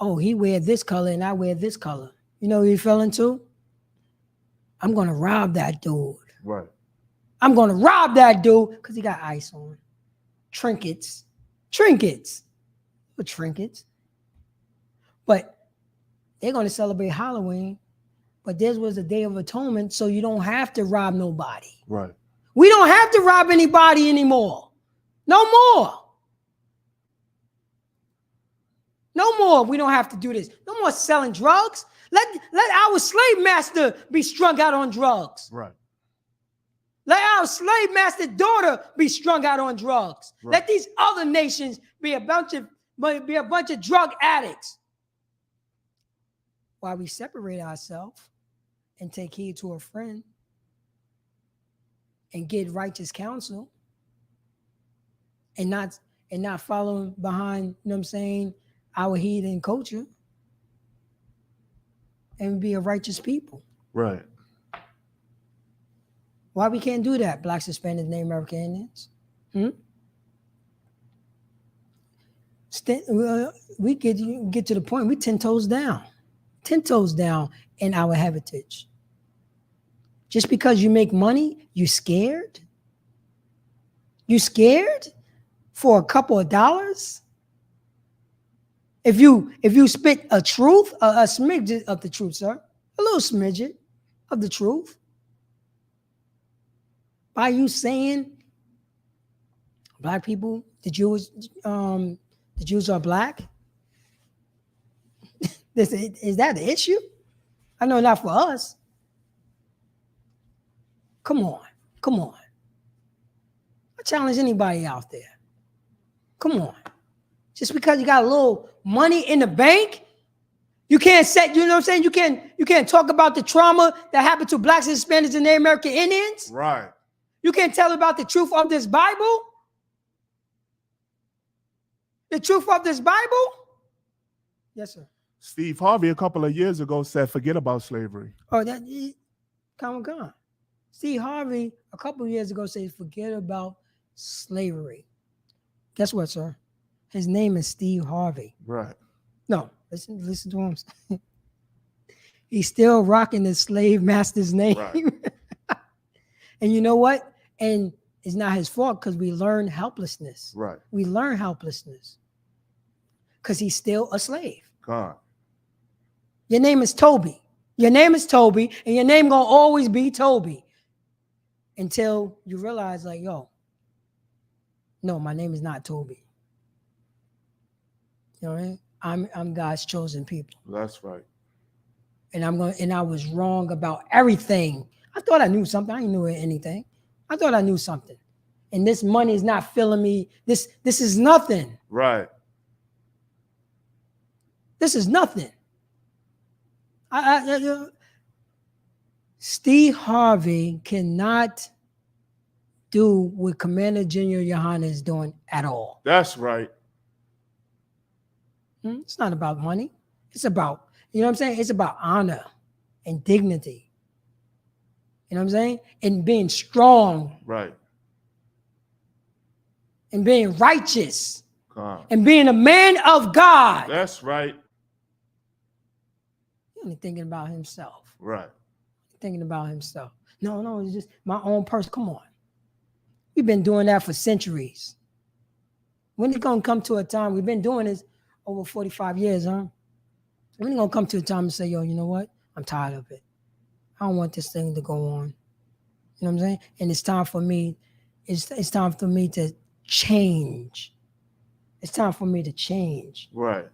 Speaker 1: Oh, he wear this color and I wear this color. You know he fell into? I'm going to rob that dude.
Speaker 2: Right.
Speaker 1: I'm going to rob that dude because he got ice on. Trinkets. What trinkets? But they're going to celebrate Halloween, but this was a Day of Atonement, so you don't have to rob nobody.
Speaker 2: Right.
Speaker 1: We don't have to rob anybody anymore. No more. No more. We don't have to do this. No more selling drugs. Let our slave master be strung out on drugs.
Speaker 2: Right.
Speaker 1: Let our slave master daughter be strung out on drugs.
Speaker 2: Right.
Speaker 1: Let these other nations be a bunch of drug addicts. While we separate ourselves and take heed to a friend and get righteous counsel and not following behind, you know what I'm saying, our heathen culture and be a righteous people.
Speaker 2: Right.
Speaker 1: Why we can't do that, Blacks, Hispanics, Native American Indians? We get to the point, we 10 toes down in our heritage. Just because you make money, you scared? You scared for a couple of dollars? If you spit a truth, a smidget of the truth, sir, a little smidget of the truth, by you saying Black people, the Jews are Black, is that the issue? I know not for us. Come on. I challenge anybody out there. Come on. Just because you got a little money in the bank, you can't set, you know what I'm saying? You can't talk about the trauma that happened to Blacks, Hispanics, and Native American Indians.
Speaker 2: Right.
Speaker 1: You can't tell about the truth of this Bible. The truth of this Bible? Yes, sir.
Speaker 2: Steve Harvey a couple of years ago said, forget about slavery.
Speaker 1: Oh, come on. Steve Harvey a couple of years ago said, forget about slavery. Guess what, sir? His name is Steve Harvey.
Speaker 2: Right.
Speaker 1: No, listen to him. He's still rocking the slave master's name.
Speaker 2: Right.
Speaker 1: And you know what? And it's not his fault because we learn helplessness.
Speaker 2: Right.
Speaker 1: We learn helplessness because he's still a slave.
Speaker 2: God.
Speaker 1: Your name is Toby. Your name is Toby, and your name gonna always be Toby until you realize, like, yo, no, my name is not Toby. You know what I mean? I'm God's chosen people.
Speaker 2: That's right.
Speaker 1: And I was wrong about everything. I thought I knew something. I didn't know anything. I thought I knew something. And this money is not filling me. This is nothing.
Speaker 2: Right.
Speaker 1: This is nothing. Steve Harvey cannot do what Commander General Johanna is doing at all.
Speaker 2: That's right.
Speaker 1: It's not about money. It's about, you know what I'm saying? It's about honor and dignity. You know what I'm saying? And being strong.
Speaker 2: Right.
Speaker 1: And being righteous.
Speaker 2: God.
Speaker 1: And being a man of God.
Speaker 2: That's right.
Speaker 1: He's only thinking about himself.
Speaker 2: Right.
Speaker 1: Thinking about himself. No, it's just my own person. Come on. We've been doing that for centuries. When it's going to come to a time, we've been doing this over 45 years, huh? When it's going to come to a time and say, yo, you know what? I'm tired of it. I don't want this thing to go on. You know what I'm saying? And it's time for me, it's time for me to change. It's time for me to change.
Speaker 2: Right.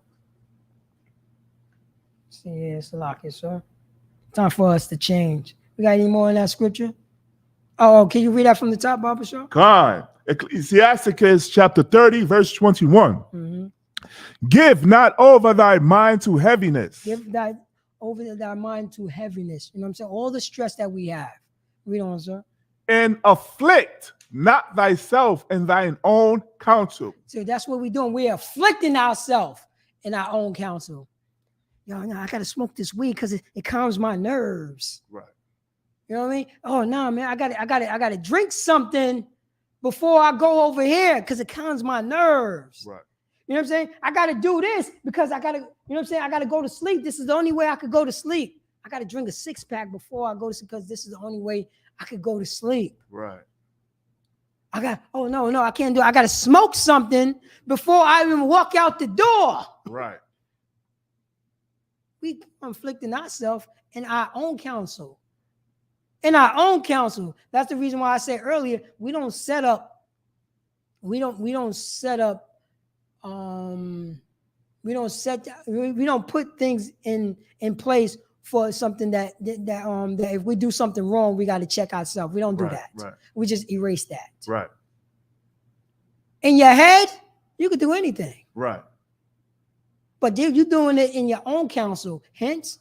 Speaker 1: See, yeah, it's a lock, sir. Time for us to change. We got any more in that scripture? Oh, can you read that from the top, Baba Shaw?
Speaker 2: God. Ecclesiasticus chapter 30, verse 21.
Speaker 1: Mm-hmm.
Speaker 2: Give not over thy mind to heaviness.
Speaker 1: Give that over thy mind to heaviness. You know what I'm saying? All the stress that we have. Read on, sir.
Speaker 2: And afflict not thyself in thine own counsel.
Speaker 1: So that's what we're doing. We're afflicting ourselves in our own counsel. Yo, I gotta smoke this weed because it calms my nerves.
Speaker 2: Right.
Speaker 1: You know what I mean? Oh no, man, I gotta drink something before I go over here because it calms my nerves.
Speaker 2: Right.
Speaker 1: You know what I'm saying? I gotta do this because I gotta, you know what I'm saying? I gotta go to sleep. This is the only way I could go to sleep. I gotta drink a 6-pack before I go to sleep because this is the only way I could go to sleep.
Speaker 2: Right.
Speaker 1: Oh no, I can't do it. I gotta smoke something before I even walk out the door.
Speaker 2: Right.
Speaker 1: We conflicting ourselves in our own counsel. In our own counsel. That's the reason why I said earlier, we don't put things in place for something that if we do something wrong, we got to check ourselves. We don't do that.
Speaker 2: Right.
Speaker 1: We just erase that.
Speaker 2: Right.
Speaker 1: In your head, you could do anything.
Speaker 2: Right.
Speaker 1: But you're doing it in your own counsel. Hence,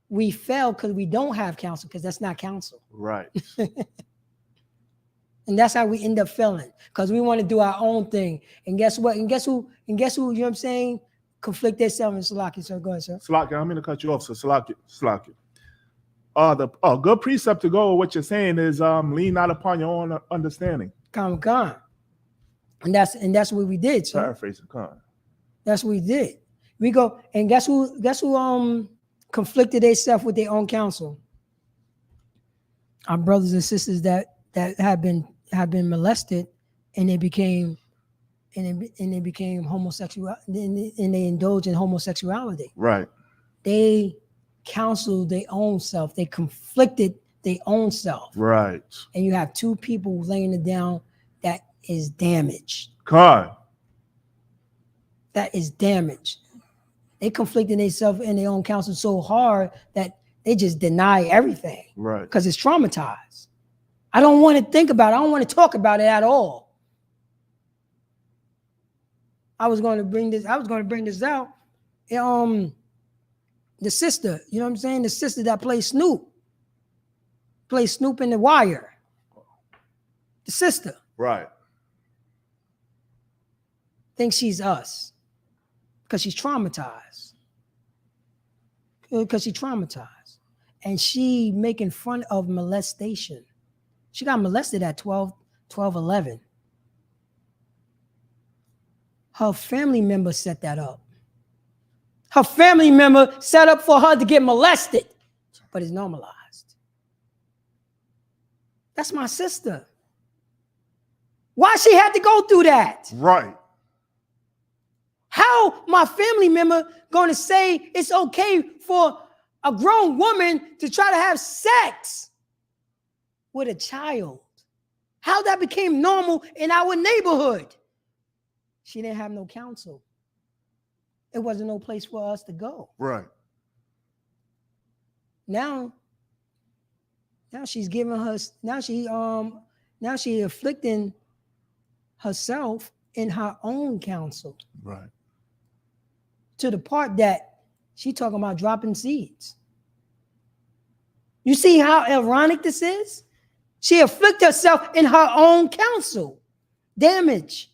Speaker 1: we fail because we don't have counsel, because that's not counsel.
Speaker 2: Right.
Speaker 1: And that's how we end up failing, because we want to do our own thing. And guess what? And guess who, you know what I'm saying? Conflict themselves in Salaki. So go ahead, sir.
Speaker 2: Salaki, I'm going to cut you off. So Salaki. The good precept to go with what you're saying is lean not upon your own understanding.
Speaker 1: Come. And that's what we did, sir.
Speaker 2: Paraphrasing, come.
Speaker 1: That's what we did. We go, and guess who conflicted themselves with their own counsel? Our brothers and sisters that have been molested, and they became homosexual, and they indulge in homosexuality.
Speaker 2: Right.
Speaker 1: They counseled their own self. They conflicted their own self.
Speaker 2: Right.
Speaker 1: And you have two people laying it down that is damaged.
Speaker 2: God.
Speaker 1: That is damaged. They conflicted themselves in their own counsel so hard that they just deny everything.
Speaker 2: Right.
Speaker 1: Because it's traumatized. I don't want to think about it. I don't want to talk about it at all. I was going to bring this out. The sister, you know what I'm saying? The sister that plays Snoop in The Wire. The sister.
Speaker 2: Right.
Speaker 1: Thinks she's us. Because she's traumatized. And she making fun of molestation. She got molested at 12, 11. Her family member set that up. Her family member set up for her to get molested, but it's normalized. That's my sister. Why she had to go through that?
Speaker 2: Right.
Speaker 1: How my family member going to say it's okay for a grown woman to try to have sex with a child? How that became normal in our neighborhood? She didn't have no counsel. It wasn't no place for us to go.
Speaker 2: Right.
Speaker 1: Now she's giving her. Now she afflicting herself in her own counsel.
Speaker 2: Right. To
Speaker 1: the part that she talking about dropping seeds. You see how ironic this is? She afflicted herself in her own counsel. Damage.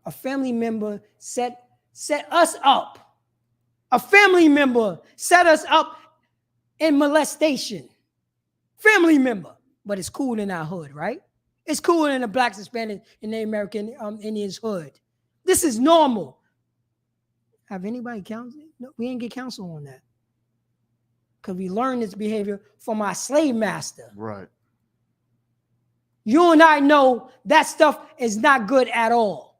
Speaker 1: A family member set us up. A family member set us up in molestation. Family member. But it's cool in our hood, right? It's cool in the Blacks, Hispanics, and the American Indians hood. This is normal. Have anybody counseled? No, we didn't get counsel on that. Because we learned this behavior from our slave master.
Speaker 2: Right.
Speaker 1: You and I know that stuff is not good at all.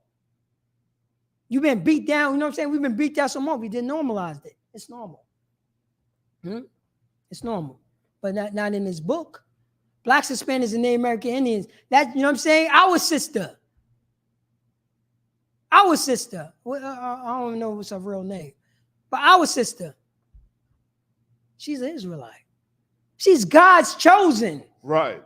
Speaker 1: You've been beat down, you know what I'm saying? We've been beat down so much, we didn't normalize it. It's normal. It's normal. But not in this book. Blacks, Hispanics, and Native American Indians, that, you know what I'm saying? Our sister. Our sister. Well, I don't know what's her real name. But our sister. She's an Israelite. She's God's chosen.
Speaker 2: Right.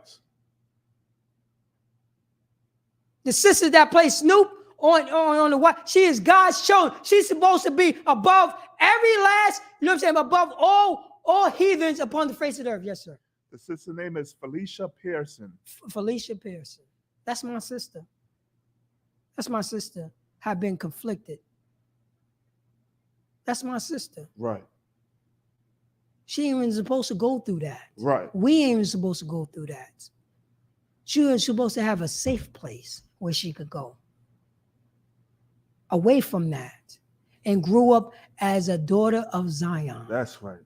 Speaker 1: The sister that plays Snoop on the white, she is God's chosen. She's supposed to be above every last, you know what I'm saying, above all heathens upon the face of the earth. Yes, sir.
Speaker 2: The sister's name is Felicia Pearson.
Speaker 1: Felicia Pearson. That's my sister. That's my sister. Have been conflicted. That's my sister.
Speaker 2: Right.
Speaker 1: She ain't even supposed to go through that.
Speaker 2: Right.
Speaker 1: We ain't even supposed to go through that. She was supposed to have a safe place where she could go. Away from that. And grew up as a daughter of Zion.
Speaker 2: That's right.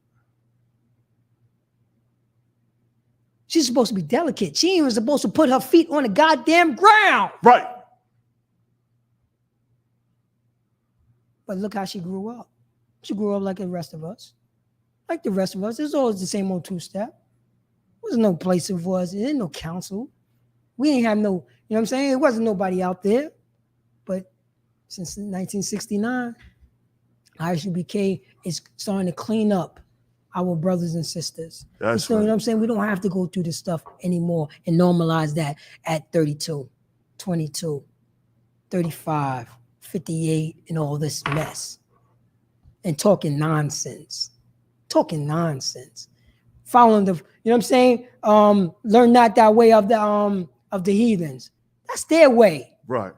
Speaker 1: She's supposed to be delicate. She ain't even supposed to put her feet on the goddamn ground.
Speaker 2: Right.
Speaker 1: But look how she grew up. She grew up like the rest of us. Like the rest of us. It's always the same old two-step. There was no place for us. There ain't no counsel. We ain't have no, you know what I'm saying? It wasn't nobody out there. But since 1969, ISUBK is starting to clean up our brothers and sisters.
Speaker 2: That's
Speaker 1: You know
Speaker 2: right.
Speaker 1: what I'm saying? We don't have to go through this stuff anymore and normalize that at 32, 22, 35, 58, and all this mess. And talking nonsense. Following the, you know what I'm saying? Learn not that way of the heathens. That's their way.
Speaker 2: Right.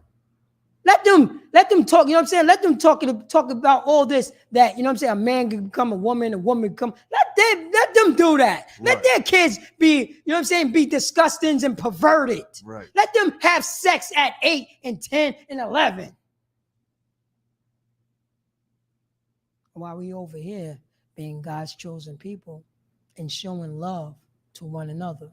Speaker 1: Let them talk, you know what I'm saying? Let them talk about all this, that, you know what I'm saying? A man can become a woman become, let them do that.
Speaker 2: Right.
Speaker 1: Let their kids be, you know what I'm saying, be disgusting and perverted.
Speaker 2: Right.
Speaker 1: Let them have sex at 8 and 10 and 11. While we over here being God's chosen people and showing love to one another. You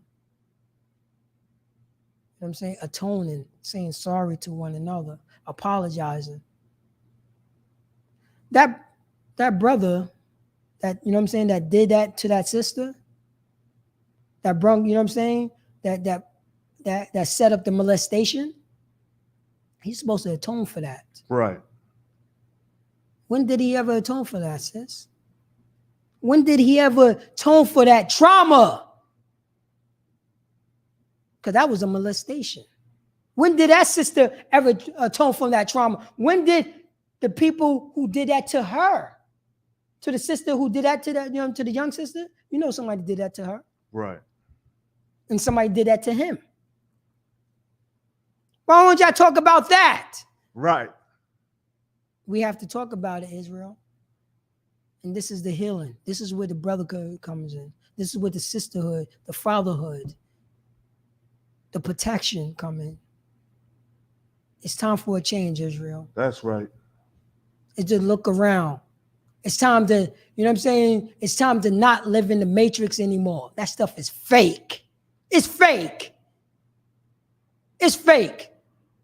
Speaker 1: know what I'm saying? Atoning, saying sorry to one another, apologizing. That brother that, you know what I'm saying, that did that to that sister, that brought, you know what I'm saying, that set up the molestation, he's supposed to atone for that.
Speaker 2: Right.
Speaker 1: When did he ever atone for that, sis? When did he ever atone for that trauma? Because that was a molestation. When did that sister ever atone for that trauma? When did the people who did that to her, to the sister who did that to that, you know, to the young sister, you know, somebody did that to her.
Speaker 2: Right.
Speaker 1: And somebody did that to him. Why don't y'all talk about that?
Speaker 2: Right.
Speaker 1: We have to talk about it, Israel. And this is the healing. This is where the brotherhood comes in. This is where the sisterhood, the fatherhood, the protection come in. It's time for a change, Israel.
Speaker 2: That's right.
Speaker 1: It's to look around. It's time to, you know what I'm saying? It's time to not live in the matrix anymore. That stuff is fake. It's fake. It's fake.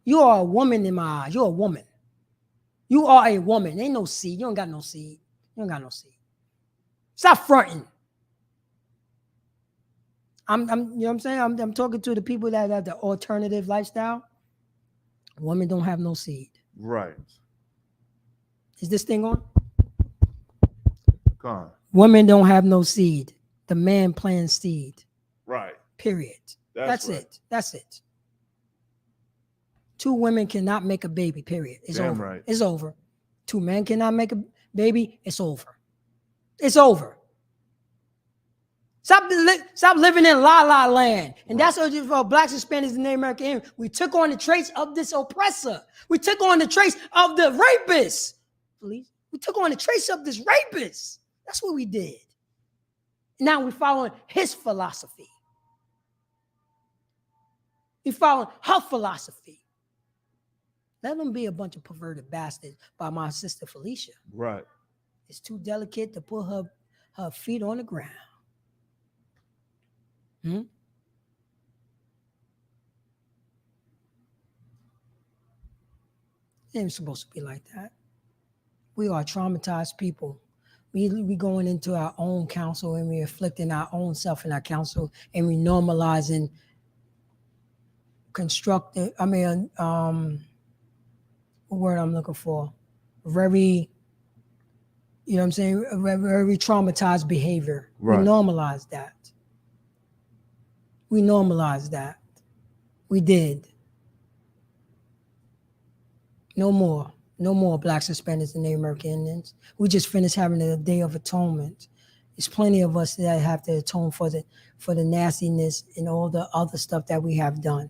Speaker 1: You are a woman in my eyes. You're a woman. You are a woman. Ain't no seed. You don't got no seed. You don't got no seed. Stop fronting. You know what I'm saying? I'm talking to the people that have the alternative lifestyle. Women don't have no seed.
Speaker 2: Right.
Speaker 1: Is this thing on?
Speaker 2: Gone.
Speaker 1: Women don't have no seed. The man plants seed.
Speaker 2: Right.
Speaker 1: Period. That's
Speaker 2: right.
Speaker 1: it. That's it. Two women cannot make a baby, period. It's
Speaker 2: Damn
Speaker 1: over.
Speaker 2: right.
Speaker 1: It's over. Two men cannot make a baby, it's over. It's over. Stop living in la-la land. And that's what for blacks, Hispanics, and Native American, we took on the traits of this oppressor. We took on the traits of the rapist. We took on the traits of this rapist. That's what we did. Now we're following his philosophy. We're following her philosophy. Let them be a bunch of perverted bastards by my sister Felicia.
Speaker 2: Right.
Speaker 1: It's too delicate to put her feet on the ground. It ain't supposed to be like that. We are traumatized people. We going into our own counsel and we afflicting our own self in our counsel and we normalizing constructive. What word I'm looking for? Very, you know what I'm saying? Very traumatized behavior. Right. We normalize that. We normalized that. We did. No more blacks, Hispanics, and Native American Indians. We just finished having a Day of Atonement. There's plenty of us that have to atone for the nastiness and all the other stuff that we have done.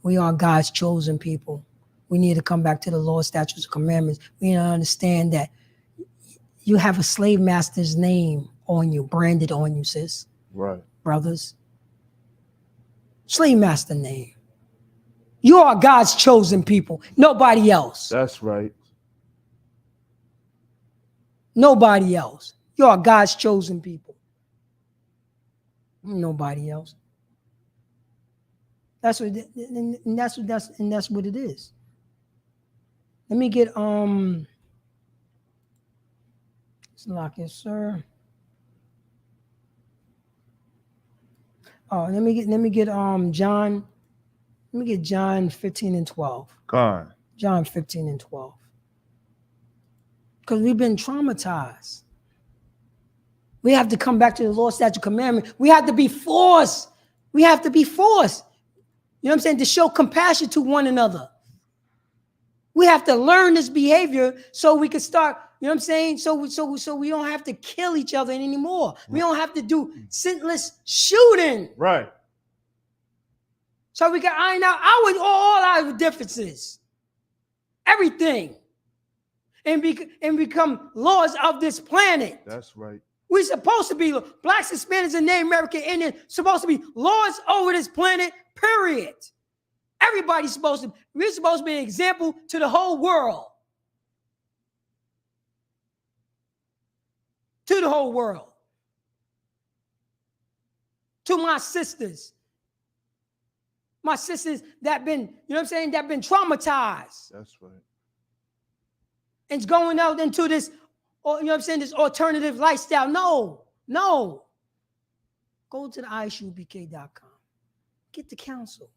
Speaker 1: We are God's chosen people. We need to come back to the law, statutes, and commandments. We need to understand that you have a slave master's name on you, branded on you, sis.
Speaker 2: Right.
Speaker 1: Brothers. Slave master name. You are God's chosen people. Nobody else.
Speaker 2: That's right.
Speaker 1: Nobody else. You are God's chosen people. Nobody else. That's what it is. Let me get lock it, sir. Oh, let me get John. Let me get John 15 and 12.
Speaker 2: God.
Speaker 1: John 15 and 12. Because we've been traumatized. We have to come back to the law, statute, commandment. We have to be forced. We have to be forced. You know what I'm saying? To show compassion to one another. We have to learn this behavior so we can start, you know what I'm saying? So we don't have to kill each other anymore. We don't have to do senseless shooting.
Speaker 2: Right.
Speaker 1: So we can iron out all our differences. Everything. And become lords of this planet.
Speaker 2: That's right.
Speaker 1: We're supposed to be, blacks, Hispanics, and Native American Indians, supposed to be lords over this planet, period. We're supposed to be an example to the whole world. To the whole world. To my sisters. My sisters that been, you know what I'm saying, that been traumatized.
Speaker 2: That's right.
Speaker 1: And it's going out into this, you know what I'm saying, this alternative lifestyle. No. Go to the isupk.com. Get the counsel.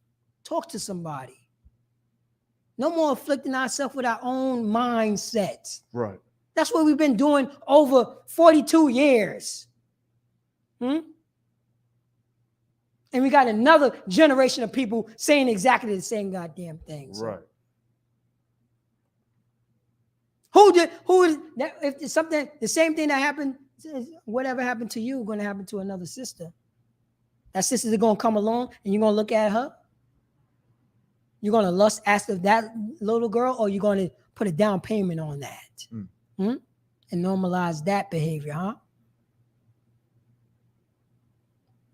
Speaker 1: Talk to somebody. No more afflicting ourselves with our own mindsets.
Speaker 2: Right.
Speaker 1: That's what we've been doing over 42 years. And we got another generation of people saying exactly the same goddamn things.
Speaker 2: Right.
Speaker 1: If something, the same thing that happened, whatever happened to you, going to happen to another sister. That sister's going to come along and you're going to look at her. You're going to lust after that little girl, or you're going to put a down payment on that and normalize that behavior, huh?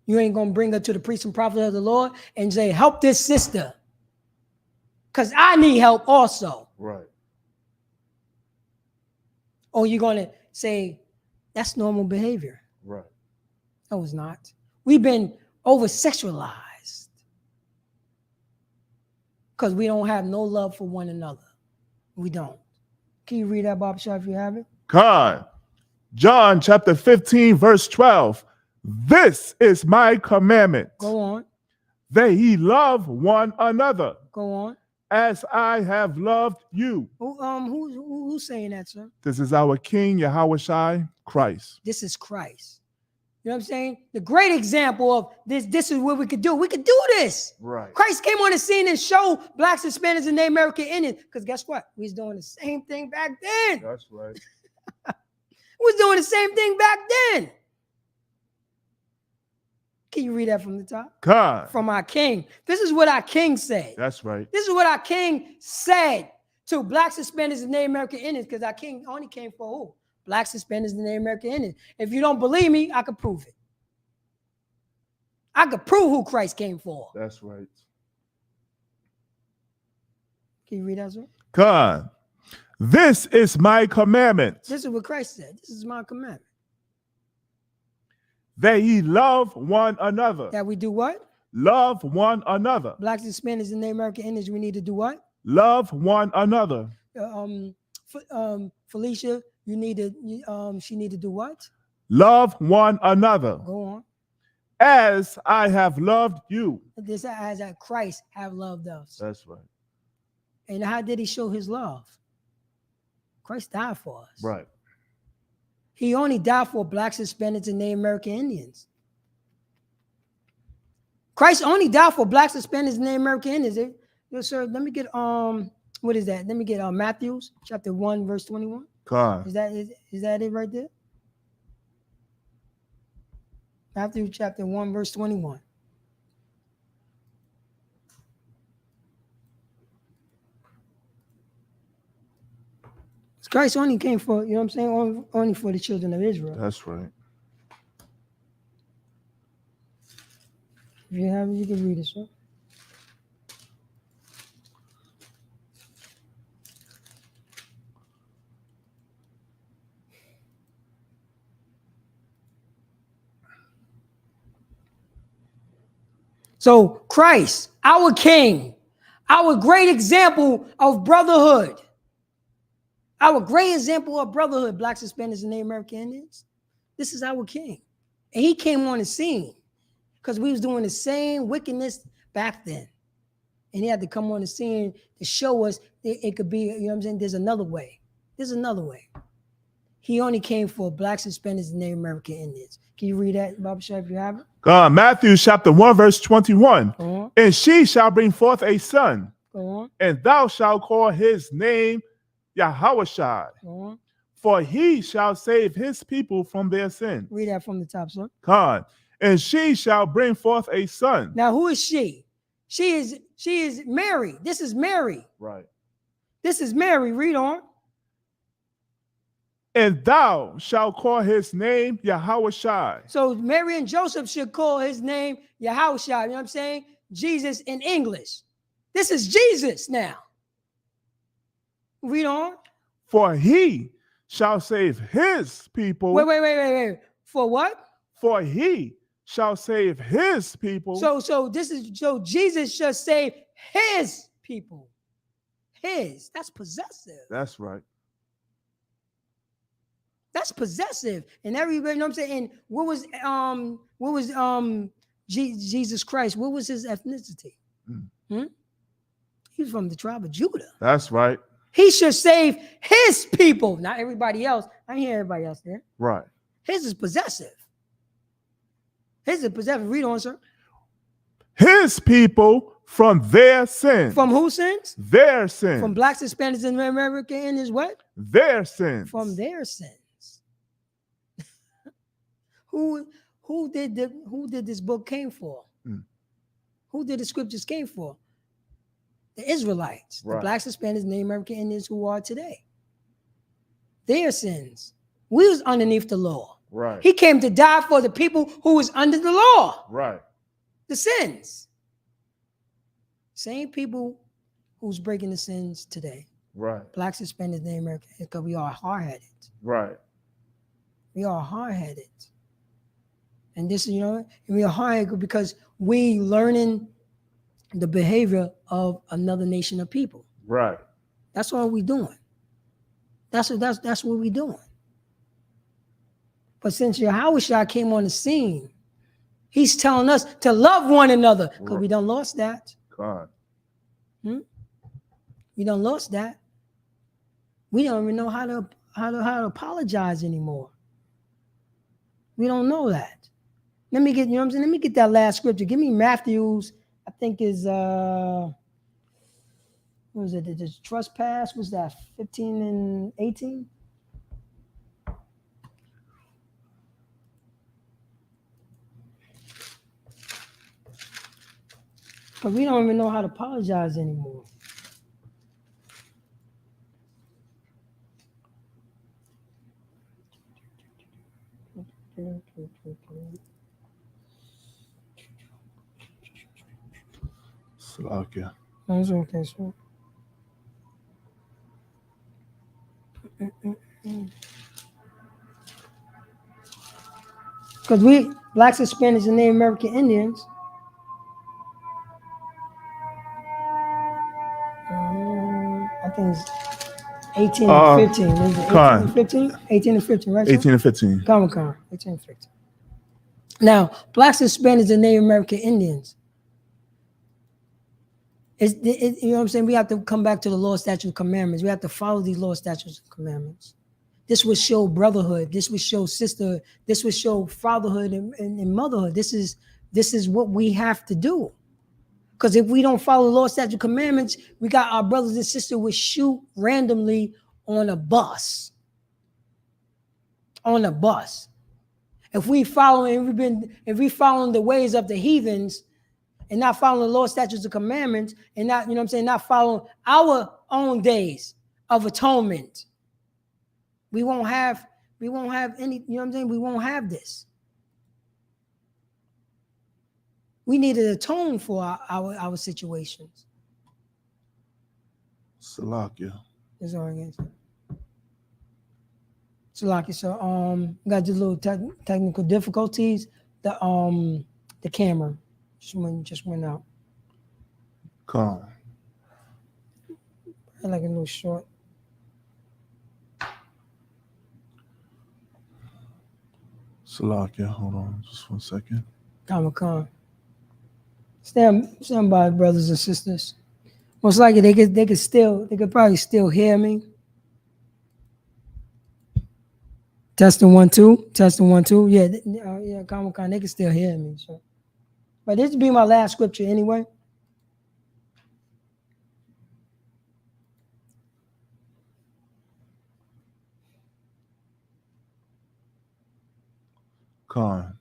Speaker 1: You ain't going to bring her to the priest and prophet of the Lord and say, help this sister, because I need help also.
Speaker 2: Right.
Speaker 1: Or you're going to say, that's normal behavior.
Speaker 2: Right.
Speaker 1: No, it's not. We've been over-sexualized because we don't have no love for one another. We don't. Can you read that, Bob Shaw, if you have it?
Speaker 2: God. John chapter 15, verse 12. This is my commandment.
Speaker 1: Go on.
Speaker 2: That ye love one another.
Speaker 1: Go on.
Speaker 2: As I have loved you.
Speaker 1: Who's saying that, sir?
Speaker 2: This is our King, Yahushua Christ.
Speaker 1: This is Christ. You know what I'm saying? The great example of this is what we could do. We could do this.
Speaker 2: Right.
Speaker 1: Christ came on the scene and showed blacks, Hispanics, and Native American Indians. Because guess what? We was doing the same thing back then.
Speaker 2: That's right.
Speaker 1: We was doing the same thing back then. Can you read that from the top?
Speaker 2: God.
Speaker 1: From our king. This is what our king said.
Speaker 2: That's right.
Speaker 1: This is what our king said to blacks, Hispanics, and Native American Indians, because our king only came for who? Blacks, Hispanics, and Native American Indians. If you don't believe me, I could prove it. I could prove who Christ came for.
Speaker 2: That's right.
Speaker 1: Can you read that, sir?
Speaker 2: God, this is my commandment.
Speaker 1: This is what Christ said. This is my commandment.
Speaker 2: That ye love one another.
Speaker 1: That we do what?
Speaker 2: Love one another.
Speaker 1: Blacks, Hispanics, and Native American Indians, we need to do what?
Speaker 2: Love one another.
Speaker 1: Felicia, you need to. She need to do what?
Speaker 2: Love one another.
Speaker 1: Go on.
Speaker 2: As I have loved you.
Speaker 1: This as Christ have loved us.
Speaker 2: That's right.
Speaker 1: And how did he show his love? Christ died for us.
Speaker 2: Right.
Speaker 1: He only died for blacks, Hispanics, and Native American Indians. Christ only died for blacks, Hispanics, and Native American Indians. Yes, sir. Let me get what is that? Let me get Matthew chapter 1, verse 21.
Speaker 2: God.
Speaker 1: Is that it right there? Matthew chapter 1, verse 21. Christ only came for, you know what I'm saying, only for the children of Israel.
Speaker 2: That's right.
Speaker 1: If you have it, you can read it, sir. So Christ, our King, our great example of brotherhood, our great example of brotherhood, blacks, Hispanics, and Native American Indians, this is our King. And he came on the scene because we was doing the same wickedness back then. And he had to come on the scene to show us that it could be, you know what I'm saying, there's another way. There's another way. He only came for blacks, Hispanics, and Native American Indians. Can you read that, Baba Shah, if you have it?
Speaker 2: Matthew chapter 1, verse 21.
Speaker 1: Uh-huh.
Speaker 2: And she shall bring forth a son,
Speaker 1: Uh-huh.
Speaker 2: and thou shalt call his name Yahawashai,
Speaker 1: Uh-huh.
Speaker 2: for he shall save his people from their sins.
Speaker 1: Read that from the top, sir.
Speaker 2: God. And she shall bring forth a son.
Speaker 1: Now, who is she? She is Mary. This is Mary.
Speaker 2: Right.
Speaker 1: This is Mary. Read on.
Speaker 2: And thou shalt call his name Yahawashai.
Speaker 1: So Mary and Joseph should call his name Yahushua. You know what I'm saying? Jesus in English. This is Jesus now. Read on.
Speaker 2: For he shall save his people.
Speaker 1: Wait. For what?
Speaker 2: For he shall save his people.
Speaker 1: So Jesus shall save his people. His. That's possessive.
Speaker 2: That's right.
Speaker 1: That's possessive. And everybody, you know what I'm saying? And what was Jesus Christ? What was his ethnicity? He was from the tribe of Judah.
Speaker 2: That's right.
Speaker 1: He should save his people, not everybody else. I ain't hear everybody else there.
Speaker 2: Right.
Speaker 1: His is possessive. His is possessive. Read on, sir.
Speaker 2: His people from their sins.
Speaker 1: From whose sins?
Speaker 2: Their sins.
Speaker 1: From blacks, Hispanics, and American Indians. What?
Speaker 2: Their sins.
Speaker 1: From their sins. Who did this book came for? Who did the scriptures came for? The Israelites,
Speaker 2: right.
Speaker 1: The blacks, Hispanics, and Native American Indians who are today. Their sins. We was underneath the law.
Speaker 2: Right.
Speaker 1: He came to die for the people who was under the law.
Speaker 2: Right.
Speaker 1: The sins. Same people who's breaking the sins today.
Speaker 2: Right.
Speaker 1: Blacks, Hispanics, Native American, because we are hard-headed.
Speaker 2: Right.
Speaker 1: We are hard-headed. And this is, you know, we are hard-headed because we learning the behavior of another nation of people.
Speaker 2: Right.
Speaker 1: That's all we doing. That's what we doing. But since Yahushua came on the scene, he's telling us to love one another because we done lost that.
Speaker 2: God.
Speaker 1: We done lost that. We don't even know how to apologize anymore. We don't know that. Let me get, you know what I'm saying? Let me get that last scripture. Give me Matthew's, I think is what was it? The trespass was that 15 and 18? Because we don't even know how to apologize anymore.
Speaker 2: Salakia.
Speaker 1: That's okay, sir. Because we, blacks, Hispanics, and Native American Indians, I think it's 18 and 15. Is it 18 and 15? 18 and 15, right?
Speaker 2: 18 and 15.
Speaker 1: Comic-Con, 18 and 15. Now, blacks, Hispanics, and Native American Indians, you know what I'm saying? We have to come back to the law, statutes, and commandments. We have to follow these law, statutes, and commandments. This would show brotherhood. This would show sisterhood. This would show fatherhood and motherhood. This is what we have to do. Because if we don't follow the law, statutes, and commandments, we got our brothers and sisters would shoot randomly on a bus. On a bus. If we following the ways of the heathens and not following the law, statutes, and commandments, and not, you know what I'm saying, not following our own days of atonement, we won't have any, you know what I'm saying? We won't have this. We need to atone for our situations.
Speaker 2: Salakia.
Speaker 1: That's all I got. Salakia. So got just little technical difficulties. The camera just went out.
Speaker 2: Come.
Speaker 1: Like a little short.
Speaker 2: Salakia, hold on just 1 second.
Speaker 1: Comic-Con. Stand by, brothers and sisters. Most likely they could probably still hear me. Testing 1 2. Testing 1 2. Yeah, Comic-Con, they can still hear me. So, but this will be my last scripture anyway.
Speaker 2: Con.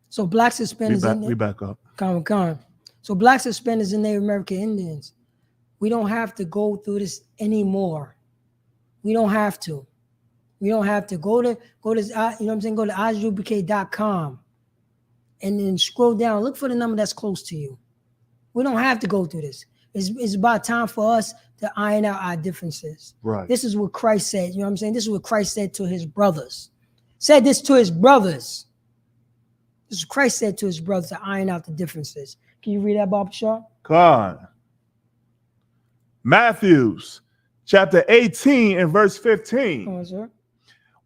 Speaker 1: So blacks, Hispanics,
Speaker 2: we back up.
Speaker 1: Comic-Con. So blacks, Hispanics, and Native American Indians, we don't have to go through this anymore. We don't have to. We don't have to go to you know what I'm saying, go to isupk.com and then scroll down, look for the number that's close to you. We don't have to go through this. It's about time for us to iron out our differences.
Speaker 2: Right.
Speaker 1: This is what Christ said. You know what I'm saying? This is what Christ said to his brothers. Said this to his brothers. This is what Christ said to his brothers to iron out the differences. Can you read that, Bob Shaw?
Speaker 2: Con. Matthews chapter 18 and verse 15.
Speaker 1: Come on, sir.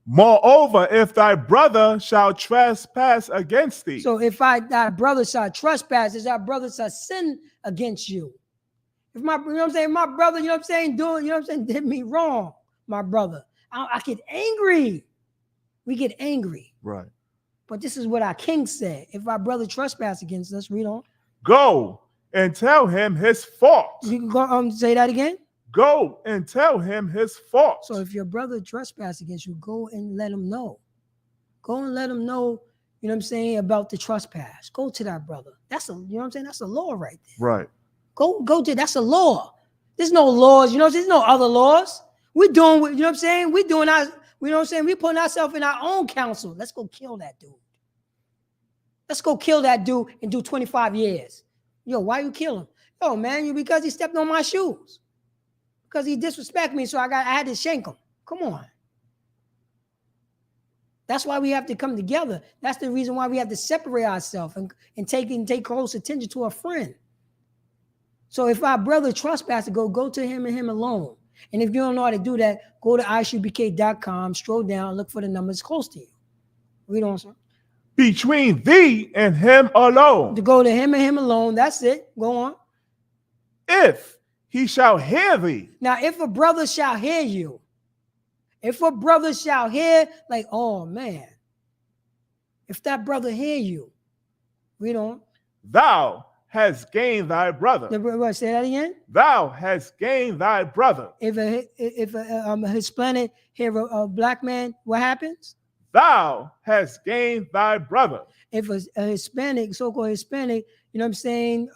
Speaker 2: Moreover, if thy brother shall trespass against thee.
Speaker 1: So if thy brother shall trespass, is our brother shall sin against you. If my, you know what I'm saying, my brother, you know what I'm saying, doing, you know what I'm saying, did me wrong, my brother. I get angry. We get angry.
Speaker 2: Right.
Speaker 1: But this is what our king said. If our brother trespass against us, read on.
Speaker 2: Go and tell him his fault.
Speaker 1: You can go say that again.
Speaker 2: Go and tell him his fault.
Speaker 1: So if your brother trespass against you, go and let him know. Go and let him know, you know what I'm saying, about the trespass. Go to that brother. That's you know what I'm saying? That's a law right there.
Speaker 2: Right.
Speaker 1: Go to, that's a law. There's no laws, you know, there's no other laws. We're doing, you know what I'm saying? We're doing our, you know what I'm saying? We're putting ourselves in our own counsel. Let's go kill that dude. Let's go kill that dude and do 25 years. Yo, why you kill him? Yo, man, because he stepped on my shoes. Because he disrespected me, so I had to shank him. Come on. That's why we have to come together. That's the reason why we have to separate ourselves and take close attention to a friend. So if our brother trespasses, go to him and him alone. And if you don't know how to do that, go to isupk.com, scroll down, look for the numbers close to you. Read on, sir.
Speaker 2: Between thee and him alone.
Speaker 1: To go to him and him alone, that's it. Go on.
Speaker 2: If he shall hear thee.
Speaker 1: Now, if a brother shall hear you, if a brother shall hear, like, oh man, if that brother hear you, read on.
Speaker 2: Thou hast gained thy brother.
Speaker 1: Say that again.
Speaker 2: Thou hast gained thy brother.
Speaker 1: If a Hispanic hear a black man, what happens?
Speaker 2: Thou hast gained thy brother.
Speaker 1: If a Hispanic, so-called Hispanic, you know what I'm saying,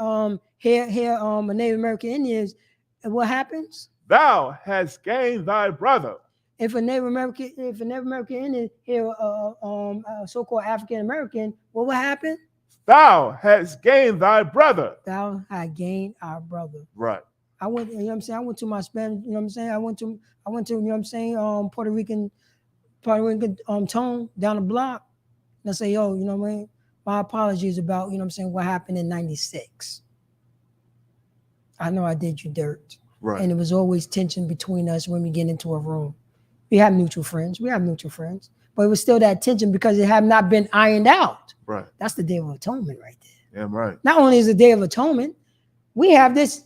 Speaker 1: hear a Native American Indians, what happens?
Speaker 2: Thou hast gained thy brother.
Speaker 1: If a Native American Indian hear a so-called African American, what will happen?
Speaker 2: Thou hast gained thy brother.
Speaker 1: Thou hast gained our brother.
Speaker 2: Right.
Speaker 1: I went, you know what I'm saying? I went to my Spanish, you know what I'm saying? I went to, you know what I'm saying, Puerto Rican tone down the block. And I say, yo, you know what I mean? My apologies about, you know what I'm saying, what happened in 96. I know I did you dirt.
Speaker 2: Right.
Speaker 1: And it was always tension between us when we get into a room. We have mutual friends. But it was still that tension because it had not been ironed out.
Speaker 2: Right.
Speaker 1: That's the Day of Atonement right there.
Speaker 2: Yeah, right.
Speaker 1: Not only is the Day of Atonement, we have this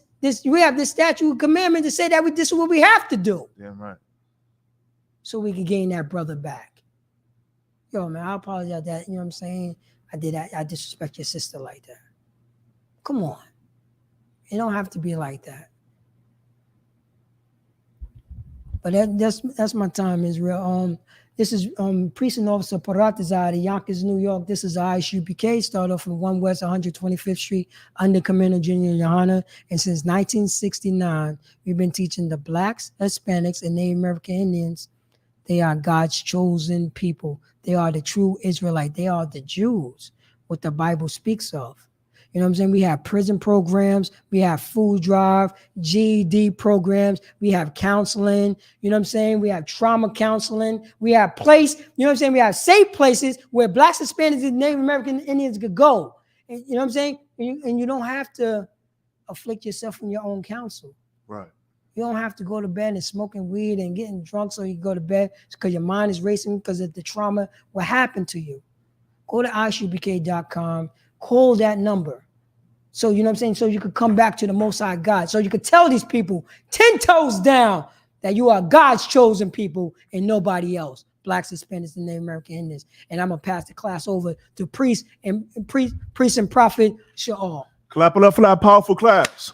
Speaker 1: statute of commandment to say that this is what we have to do.
Speaker 2: Yeah, right.
Speaker 1: So we can gain that brother back. Yo, man, I apologize that, you know what I'm saying? I disrespect your sister like that. Come on. It don't have to be like that. But that's my time, Israel. This is Precinct Officer Paratazade, Yonkers, New York. This is Isupk. Start off from 1 West 125th Street under Commander Junior Johanna. And since 1969, we've been teaching the Blacks, Hispanics, and Native American Indians. They are God's chosen people. They are the true Israelite. They are the Jews, what the Bible speaks of. You know what I'm saying? We have prison programs. We have food drive, GED programs. We have counseling. You know what I'm saying? We have trauma counseling. We have you know what I'm saying? We have safe places where Blacks, Hispanics, and Native American Indians could go. And, you know what I'm saying? And you don't have to afflict yourself from your own counsel.
Speaker 2: Right.
Speaker 1: You don't have to go to bed and smoking weed and getting drunk so you go to bed because your mind is racing because of the trauma. What happened to you? Go to isupk.com. Call that number. So, you know what I'm saying? So you could come back to the Most High God. So you could tell these people 10 toes down that you are God's chosen people and nobody else. Blacks, Hispanics, and Native American Indians. And I'm going to pass the class over to Priest and Prophet Shaul.
Speaker 2: Clap it up for that powerful class.